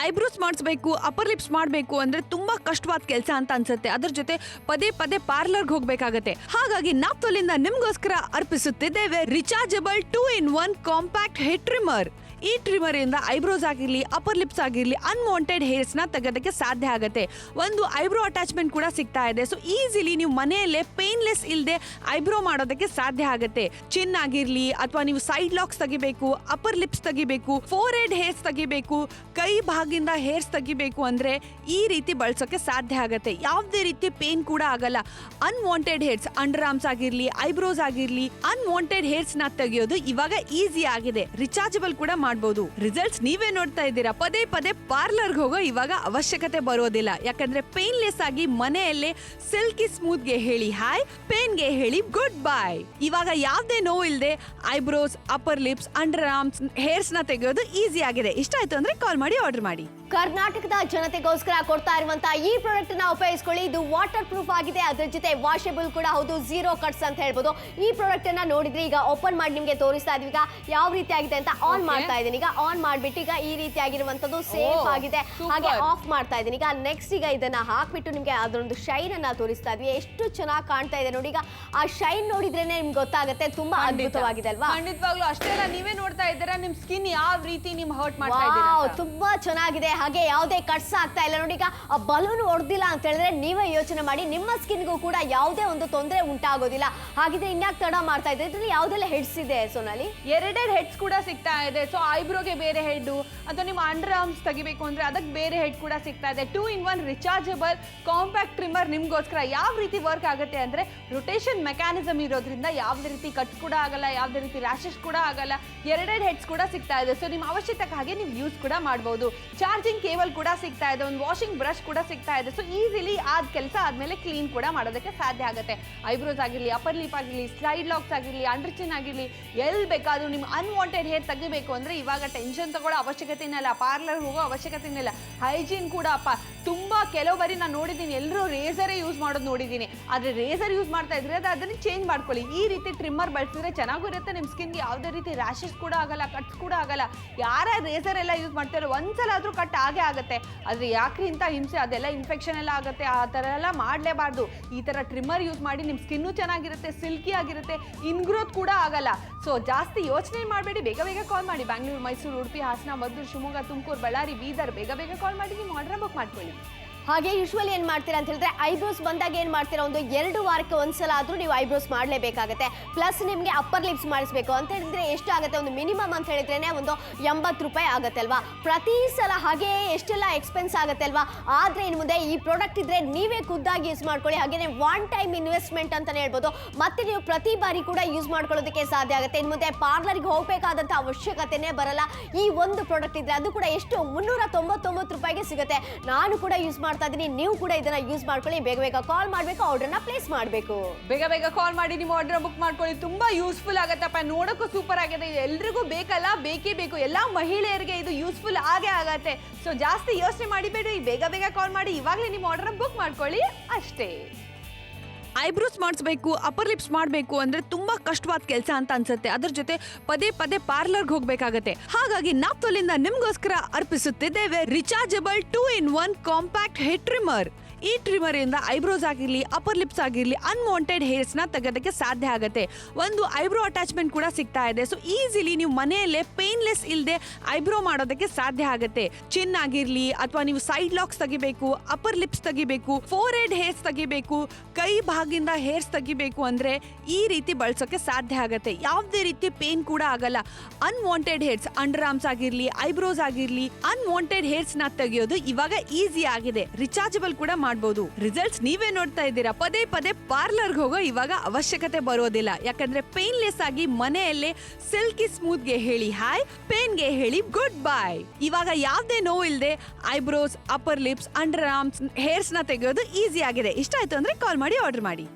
ಐಬ್ರೋಸ್ ಮಾಡಿಸ್ಬೇಕು, ಅಪ್ಪರ್ ಲಿಪ್ಸ್ ಮಾಡಬೇಕು ಅಂದ್ರೆ ತುಂಬಾ ಕಷ್ಟವಾದ ಕೆಲಸ ಅಂತ ಅನ್ಸುತ್ತೆ. ಅದ್ರ ಜೊತೆ ಪದೇ ಪದೇ ಪಾರ್ಲರ್ಗೆ ಹೋಗ್ಬೇಕಾಗತ್ತೆ. ಹಾಗಾಗಿ ನಾಪ್ತೋಲಿಂದ ನಿಮ್ಗೋಸ್ಕರ ಅರ್ಪಿಸುತ್ತಿದ್ದೇವೆ rechargeable 2-in-1 compact hair trimmer. ಈ ಟ್ರಿಮ್ಮರ್ ಇಂದ ಐಬ್ರೋಸ್ ಆಗಿರ್ಲಿ, ಅಪ್ಪರ್ ಲಿಪ್ಸ್ ಆಗಿರ್ಲಿ, ಅನ್ವಾಂಟೆಡ್ ಹೇರ್ಸ್ ನ ತೆಗೋದಕ್ಕೆ ಸಾಧ್ಯ ಆಗುತ್ತೆ. ಒಂದು ಐಬ್ರೋ ಅಟ್ಯಾಚ್ಮೆಂಟ್ ಕೂಡ ಸಿಗ್ತಾ ಇದೆ. ಸೊ ಈಸಿಲಿ ನೀವು ಮನೆಯಲ್ಲೇ ಪೇನ್ಲೆಸ್ ಇಲ್ಲದೆ ಐಬ್ರೋ ಮಾಡೋದಕ್ಕೆ ಸಾಧ್ಯ ಆಗುತ್ತೆ. ಚಿನ್ ಆಗಿರ್ಲಿ ಅಥವಾ ನೀವು ಸೈಡ್ ಲಾಕ್ಸ್ ತೆಗಿಬೇಕು, ಅಪ್ಪರ್ ಲಿಪ್ಸ್ ತೆಗಿಬೇಕು, ಫೋರ್ ಹೆಡ್ ಹೇರ್ಸ್ ತೆಗಿಬೇಕು, ಕೈ ಭಾಗದಿಂದ ಹೇರ್ಸ್ ತೆಗಿಬೇಕು ಅಂದ್ರೆ ಈ ರೀತಿ ಬಳಸೋಕೆ ಸಾಧ್ಯ ಆಗುತ್ತೆ. ಯಾವುದೇ ರೀತಿ ಪೇನ್ ಕೂಡ ಆಗಲ್ಲ. ಅನ್ವಾಂಟೆಡ್ ಹೇರ್ಸ್, ಅಂಡರ್ ಆರ್ಮ್ಸ್ ಆಗಿರ್ಲಿ, ಐಬ್ರೋಸ್ ಆಗಿರ್ಲಿ, ಅನ್ವಾಂಟೆಡ್ ಹೇರ್ಸ್ ನ ತೆಗೆಯೋದು ಇವಾಗ ಈಸಿ ಆಗಿದೆ. ರಿಚಾರ್ಜಬಲ್ ಕೂಡ ಮಾಡಬಹುದು. ರಿಸಲ್ಟ್ಸ್ ನೀವೇ ನೋಡ್ತಾ ಇದ್ದೀರಾ. ಪದೇ ಪದೇ ಪಾರ್ಲರ್ಗೆ ಹೋಗೋ ಇವಾಗ ಅವಶ್ಯಕತೆ ಬರೋದಿಲ್ಲ. ಯಾಕಂದ್ರೆ ಪೇನ್ಲೆಸ್ ಆಗಿ ಮನೆಯಲ್ಲೇ ಸಿಲ್ಕಿ ಸ್ಮೂತ್ ಗೆ ಹೇಳಿ ಹಾಯ್, ಪೇನ್ ಗೆ ಹೇಳಿ ಗುಡ್ ಬೈ. ಇವಾಗ ಯಾವ್ದೇ ನೋವು ಇಲ್ಲದೆ eyebrows, upper lips, under arms hairs ನ ತೆಗೆಯೋದು ಈಸಿ ಆಗಿದೆ. ಇಷ್ಟ ಆಯ್ತು ಅಂದ್ರೆ ಕಾಲ್ ಮಾಡಿ ಆರ್ಡರ್ ಮಾಡಿ. ಕರ್ನಾಟಕದ ಜನತೆಗೋಸ್ಕರ ಕೊಡ್ತಾ ಇರುವಂತಹ ಈ ಪ್ರಾಡಕ್ಟ್ ನ ಉಪಯೋಗಿಸ್ಕೊಳ್ಳಿ. ಇದು ವಾಟರ್ ಪ್ರೂಫ್ ಆಗಿದೆ, ಅದ್ರ ಜೊತೆ ವಾಷೇಬಲ್ ಕೂಡ ಹೌದು, 0 ಕಟ್ಸ್ ಅಂತ ಹೇಳ್ಬೋದು. ಈ ಪ್ರಾಡಕ್ಟ್ ಅನ್ನ ನೋಡಿದ್ರೆ ಈಗ ಓಪನ್ ಮಾಡಿ ನಿಮ್ಗೆ ತೋರಿಸ್ತಾ ಇದೀವಿ. ಈಗ ಯಾವ ರೀತಿ ಆಗಿದೆ ಅಂತ ಆನ್ ಮಾಡ್ತಾ ಇದ್ದೀನಿ. ಈಗ ಆನ್ ಮಾಡ್ಬಿಟ್ಟು ಈಗ ಈ ರೀತಿ ಆಗಿರುವಂತದ್ದು ಸೇಫ್ ಆಗಿದೆ. ಹಾಗೆ ಆಫ್ ಮಾಡ್ತಾ ಇದ್ದೀನಿ. ಈಗ ನೆಕ್ಸ್ಟ್ ಈಗ ಇದನ್ನ ಹಾಕ್ಬಿಟ್ಟು ನಿಮ್ಗೆ ಅದರೊಂದು ಶೈನ್ ಅನ್ನ ತೋರಿಸ್ತಾ ಇದ್ವಿ. ಎಷ್ಟು ಚೆನ್ನಾಗಿ ಕಾಣ್ತಾ ಇದೆ ನೋಡಿ. ಈಗ ಆ ಶೈನ್ ನೋಡಿದ್ರೇನೆ ನಿಮ್ಗೆ ಗೊತ್ತಾಗುತ್ತೆ, ತುಂಬಾ ಅದ್ಭುತವಾಗಿದೆ ಅಲ್ವಾ? ಖಂಡಿತವಾಗ್ಲೂ ಅಷ್ಟೇ ಅಲ್ಲ, ನೀವೇ ನೋಡ್ತಾ ಇದ್ದೀರಾ ನಿಮ್ ಸ್ಕಿನ್ ಯಾವ ರೀತಿ ನಿಮ್ ಹರ್ಟ್ ಮಾಡ್ತಾ ಇದ್ದೀರಾ. ತುಂಬಾ ಚೆನ್ನಾಗಿದೆ. ಹಾಗೆ ಯಾವುದೇ ಕಟ್ಸ್ ಆಗ್ತಾ ಇಲ್ಲ ನೋಡಿ. ಈಗ ಆ ಬಲೂನ್ ಹೊಡೆದಿಲ್ಲ ಅಂತ ಹೇಳಿದ್ರೆ ನೀವೇ ಯೋಚನೆ ಮಾಡಿ, ನಿಮ್ಮ ಸ್ಕಿನ್ಗೂ ಕೂಡ ಯಾವುದೇ ಒಂದು ತೊಂದರೆ ಉಂಟಾಗೋದಿಲ್ಲ. ಹಾಗಿದ್ರೆ ಇನ್ಯಾಕ್ ತಡ ಮಾಡ್ತಾ ಇದ್ರೆ ಇದ್ರಲ್ಲಿ ಯಾವ್ದೆಲ್ಲ ಹೆಡ್ಸ್ ಇದೆ ಸೋನಾಲಿ? 2 ಹೆಡ್ಸ್ ಕೂಡ ಸಿಗ್ತಾ ಇದೆ. ಸೊ ಐಬ್ರೋಗೆ ಬೇರೆ ಹೆಡ್, ಅಥವಾ ನಿಮ್ಮ ಅಂಡರ್ ಆರ್ಮ್ಸ್ ತೆಗಿಬೇಕು ಅಂದ್ರೆ ಅದಕ್ಕೆ ಬೇರೆ ಹೆಡ್ ಕೂಡ ಸಿಗ್ತಾ ಇದೆ. 2-in-1 ರಿಚಾರ್ಜಬಲ್ ಕಾಂಪ್ಯಾಕ್ಟ್ ಟ್ರಿಮ್ಮರ್ ನಿಮ್ಗೋಸ್ಕರ ಯಾವ ರೀತಿ ವರ್ಕ್ ಆಗುತ್ತೆ ಅಂದ್ರೆ ರೊಟೇಷನ್ ಮೆಕ್ಯಾನಿಸಮ್ ಇರೋದ್ರಿಂದ ಯಾವುದೇ ರೀತಿ ಕಟ್ ಕೂಡ ಆಗಲ್ಲ, ಯಾವುದೇ ರೀತಿ ರ್ಯಾಶಸ್ ಕೂಡ ಆಗಲ್ಲ. 2 ಹೆಡ್ಸ್ ಕೂಡ ಸಿಗ್ತಾ ಇದೆ. ಸೊ ನಿಮ್ಮ ಅವಶ್ಯಕತೆ ಹಾಗೆ ನೀವು ಯೂಸ್ ಕೂಡ ಮಾಡಬಹುದು. ಚಾರ್ಜಿಂಗ್ ಕೇಬಲ್ ಕೂಡ ಸಿಗ್ತಾ ಇದೆ, ಒಂದು ವಾಷಿಂಗ್ ಬ್ರಷ್ ಕೂಡ ಸಿಗ್ತಾ ಇದೆ. ಸೊ ಈಸಿಲಿ ಆದ ಕೆಲಸ ಆದ್ಮೇಲೆ ಕ್ಲೀನ್ ಕೂಡ ಮಾಡೋದಕ್ಕೆ ಸಾಧ್ಯ ಆಗುತ್ತೆ. ಐಬ್ರೋಸ್ ಆಗಿರ್ಲಿ, ಅಪ್ಪರ್ ಲಿಪ್ ಆಗಿರ್ಲಿ, ಸ್ಲೈಡ್ ಲಾಕ್ಸ್ ಆಗಿರ್ಲಿ, ಅಂಡರ್ ಚಿನ್ ಆಗಿರ್ಲಿ, ಎಲ್ಲಿ ಬೇಕಾದ್ರೂ ನಿಮ್ಮ ಅನ್ವಾಂಟೆಡ್ ಹೇರ್ ತೆಗಿಬೇಕು ಅಂದ್ರೆ ಇವಾಗ ಟೆನ್ಷನ್ ತಗೊಳ್ಳೋ ಅವಶ್ಯಕತೆನೇ ಇಲ್ಲ, ಪಾರ್ಲರ್ ಹೋಗೋ ಅವಶ್ಯಕತೆನೇ ಇಲ್ಲ. ಹೈಜೀನ್ ಕೂಡ ತುಂಬಾ ಕೆಲವು ಬಾರಿ ನಾನು ನೋಡಿದ್ದೀನಿ, ಎಲ್ಲರೂ ರೇಸರೇ ಯೂಸ್ ಮಾಡೋದು ನೋಡಿದ್ದೀನಿ. ಆದ್ರೆ ರೇಸರ್ ಯೂಸ್ ಮಾಡ್ತಾ ಇದ್ರೆ ಅದನ್ನ ಚೇಂಜ್ ಮಾಡ್ಕೊಳ್ಳಿ. ಈ ರೀತಿ ಟ್ರಿಮ್ಮರ್ ಬಳಸಿದ್ರೆ ಚೆನ್ನಾಗೂ ಇರುತ್ತೆ. ನಿಮ್ಮ ಸ್ಕಿನ್ಗೆ ಯಾವುದೇ ರೀತಿ ರ್ಯಾಶಸ್ ಕೂಡ ಆಗಲ್ಲ, ಕಟ್ಸ್ ಕೂಡ ಆಗಲ್ಲ. ಯಾರ ರೇಸರ್ ಎಲ್ಲ ಯೂಸ್ ಮಾಡ್ತಾರೆ ಒಂದ್ಸಲ ಆದ್ರೂ ಕಟ್ ಆಗೇ ಆಗುತ್ತೆ. ಆದ್ರೆ ಯಾಕ್ರಿ ಇಂತ ಹಿಂಸೆ, ಅದೆಲ್ಲ ಇನ್ಫೆಕ್ಷನ್ ಎಲ್ಲ ಆಗುತ್ತೆ. ಆ ತರ ಎಲ್ಲ ಮಾಡಲೇಬಾರ್ದು. ಈ ತರ ಟ್ರಿಮ್ಮರ್ ಯೂಸ್ ಮಾಡಿ ನಿಮ್ ಸ್ಕಿನ್ನು ಚೆನ್ನಾಗಿರುತ್ತೆ, ಸಿಲ್ಕಿ ಆಗಿರುತ್ತೆ, ಇನ್ಗ್ರೋತ್ ಕೂಡ ಆಗಲ್ಲ. ಸೊ ಜಾಸ್ತಿ ಯೋಚನೆ ಮಾಡಬೇಡಿ, ಬೇಗ ಬೇಗ ಕಾಲ್ ಮಾಡಿ. ಬ್ಯಾಂಗ್ಳೂರು, ಮೈಸೂರು, ಉಡುಪಿ, ಹಾಸನ, ಮದ್ದೂರು, ಶಿವಮೊಗ್ಗ, ತುಮಕೂರು, ಬಳ್ಳಾರಿ, ಬೀದರ್, ಬೇಗ ಬೇಗ ಕಾಲ್ ಮಾಡಿ ನಿಮ್ಮ ಆರ್ಡರ್ ಬುಕ್ ಮಾಡ್ಕೊಳ್ಳಿ. ಹಾಗೆ ಯೂಶ್ವಲಿ ಏನ್ ಮಾಡ್ತೀರಾ ಅಂತ ಹೇಳಿದ್ರೆ ಐಬ್ರೋಸ್ ಬಂದಾಗ ಏನ್ ಮಾಡ್ತೀರಾ, ಒಂದು 2 ವಾರಕ್ಕೆ ಒಂದ್ಸಲ ಆದ್ರೂ ನೀವು ಐಬ್ರೋಸ್ ಮಾಡಲೇಬೇಕಾಗುತ್ತೆ. ಪ್ಲಸ್ ನಿಮ್ಗೆ ಅಪ್ಪರ್ ಲಿಪ್ಸ್ ಮಾಡಿಸ್ಬೇಕು ಅಂತ ಹೇಳಿದ್ರೆ ಎಷ್ಟು ಆಗುತ್ತೆ, ಒಂದು ಮಿನಿಮಮ್ ಅಂತ ಹೇಳಿದ್ರೇನೆ ಒಂದು 80 ರೂಪಾಯಿ ಆಗುತ್ತೆ ಅಲ್ವಾ ಪ್ರತಿ ಸಲ. ಹಾಗೆ ಎಷ್ಟೆಲ್ಲ ಎಕ್ಸ್ಪೆನ್ಸ್ ಆಗುತ್ತೆ ಅಲ್ವಾ. ಆದ್ರೆ ಇನ್ನು ಮುಂದೆ ಈ ಪ್ರಾಡಕ್ಟ್ ಇದ್ರೆ ನೀವೇ ಖುದ್ದಾಗಿ ಯೂಸ್ ಮಾಡ್ಕೊಳ್ಳಿ. ಹಾಗೆ ಒನ್ ಟೈಮ್ ಇನ್ವೆಸ್ಟ್ಮೆಂಟ್ ಅಂತಾನೆ ಹೇಳ್ಬೋದು. ಮತ್ತೆ ನೀವು ಪ್ರತಿ ಬಾರಿ ಕೂಡ ಯೂಸ್ ಮಾಡ್ಕೊಳ್ಳೋದಕ್ಕೆ ಸಾಧ್ಯ ಆಗುತ್ತೆ. ಇನ್ನು ಮುಂದೆ ಪಾರ್ಲರ್ಗೆ ಹೋಗಬೇಕಾದಂತ ಅವಶ್ಯಕತೆನೇ ಬರಲ್ಲ. ಈ ಒಂದು ಪ್ರಾಡಕ್ಟ್ ಇದ್ರೆ ಅದು ಕೂಡ ಎಷ್ಟು 399 ರೂಪಾಯಿಗೆ ಸಿಗುತ್ತೆ. ನಾನು ಕೂಡ ಯೂಸ್ ಮಾಡ್ತಾ ಇದ್ದೀನಿ, ನೀವು ಕೂಡ ಇದನ್ನ ಯೂಸ್ ಮಾಡ್ಕೊಳ್ಳಿ. ಬೇಗ ಬೇಗ ಕಾಲ್ ಮಾಡಬೇಕು, ಆರ್ಡರ್ನ ಪ್ಲೇಸ್ ಮಾಡಬೇಕು. ಬೇಗ ಬೇಗ ಕಾಲ್ ಮಾಡಿ ನಿಮ್ಮ ಆರ್ಡರ್ ಬುಕ್ ಮಾಡ್ಕೊಳ್ಳಿ. ತುಂಬಾ ಯೂಸ್ಫುಲ್ ಆಗತ್ತಪ್ಪ, ನೋಡೋಕ್ಕೂ ಸೂಪರ್ ಆಗಿದೆ. ಎಲ್ರಿಗೂ ಬೇಕಲ್ಲ, ಬೇಕೇ ಬೇಕು. ಎಲ್ಲಾ ಮಹಿಳೆಯರಿಗೆ ಇದು ಯೂಸ್ಫುಲ್ ಆಗೇ ಆಗತ್ತೆ. ಸೊ ಜಾಸ್ತಿ ಯೋಚನೆ ಮಾಡಿಬೇಡಿ, ಬೇಗ ಬೇಗ ಕಾಲ್ ಮಾಡಿ ಇವಾಗಲೇ ನಿಮ್ಮ ಆರ್ಡರ್ ಬುಕ್ ಮಾಡ್ಕೊಳ್ಳಿ ಅಷ್ಟೇ. ಐಬ್ರೋಸ್ ಮಾಡಿಸ್ಬೇಕು, ಅಪ್ಪರ್ ಲಿಪ್ಸ್ ಮಾಡಬೇಕು ಅಂದ್ರೆ ತುಂಬಾ ಕಷ್ಟವಾದ ಕೆಲಸ ಅಂತ ಅನ್ಸುತ್ತೆ. ಅದ್ರ ಜೊತೆ ಪದೇ ಪದೇ ಪಾರ್ಲರ್ಗೆ ಹೋಗ್ಬೇಕಾಗತ್ತೆ. ಹಾಗಾಗಿ ನಾಪ್ತೋಲಿಂದ ನಿಮ್ಗೋಸ್ಕರ ಅರ್ಪಿಸುತ್ತಿದ್ದೇವೆ rechargeable 2-in-1 compact hair trimmer. ಈ ಟ್ರಿಮರ್ ಇಂದ ಐಬ್ರೋಸ್ ಆಗಿರ್ಲಿ, ಅಪ್ಪರ್ ಲಿಪ್ಸ್ ಆಗಿರ್ಲಿ, ಅನ್ವಾಂಟೆಡ್ ಹೇರ್ಸ್ ನ ತೆಗೆದಕ್ಕೆ ಸಾಧ್ಯ ಆಗುತ್ತೆ. ಒಂದು ಐಬ್ರೋ ಅಟ್ಯಾಚ್ಮೆಂಟ್ ಕೂಡ ಸಿಗ್ತಾ ಇದೆ. ಸೊ ಈಸಿಲಿ ನೀವು ಮನೆಯಲ್ಲೇ ಪೇನ್ಲೆಸ್ ಇಲ್ಲದೆ ಐಬ್ರೋ ಮಾಡೋದಕ್ಕೆ ಸಾಧ್ಯ ಆಗುತ್ತೆ. ಚಿನ್ ಆಗಿರ್ಲಿ ಅಥವಾ ನೀವು ಸೈಡ್ ಲಾಕ್ಸ್ ತೆಗಿಬೇಕು, ಅಪ್ಪರ್ ಲಿಪ್ಸ್ ತೆಗಿಬೇಕು, ಫೋರ್ ಹೆಡ್ ಹೇರ್ಸ್ ತೆಗಿಬೇಕು, ಕೈ ಭಾಗದಿಂದ ಹೇರ್ಸ್ ತೆಗಿಬೇಕು ಅಂದ್ರೆ ಈ ರೀತಿ ಬಳಸೋಕೆ ಸಾಧ್ಯ ಆಗುತ್ತೆ. ಯಾವುದೇ ರೀತಿ ಪೇನ್ ಕೂಡ ಆಗಲ್ಲ. ಅನ್ವಾಂಟೆಡ್ ಹೇರ್ಸ್, ಅಂಡರ್ ಆರ್ಮ್ಸ್ ಆಗಿರ್ಲಿ, ಐಬ್ರೋಸ್ ಆಗಿರ್ಲಿ, ಅನ್ವಾಂಟೆಡ್ ಹೇರ್ಸ್ ನ ತೆಗೆಯೋದು ಇವಾಗ ಈಸಿ ಆಗಿದೆ. ರಿಚಾರ್ಜಬಲ್ ಕೂಡ ಮಾಡಬಹುದು. ರಿಸಲ್ಟ್ಸ್ ನೀವೇ ನೋಡ್ತಾ ಇದ್ದೀರಾ. ಪದೇ ಪದೇ ಪಾರ್ಲರ್ ಹೋಗೋ ಇವಾಗ ಅವಶ್ಯಕತೆ ಬರೋದಿಲ್ಲ. ಯಾಕಂದ್ರೆ ಪೇನ್ಲೆಸ್ ಆಗಿ ಮನೆಯಲ್ಲೇ ಸಿಲ್ಕಿ ಸ್ಮೂತ್ ಗೆ ಹೇಳಿ ಹಾಯ್, ಪೇನ್ ಗೆ ಹೇಳಿ ಗುಡ್ ಬೈ. ಇವಾಗ ಯಾವ್ದೇ ನೋವು ಇಲ್ಲದೆ eyebrows, upper lips, under arms hairs ನ ತೆಗೆಯೋದು ಈಸಿ ಆಗಿದೆ. ಇಷ್ಟ ಆಯ್ತು ಅಂದ್ರೆ ಕಾಲ್ ಮಾಡಿ ಆರ್ಡರ್ ಮಾಡಿ.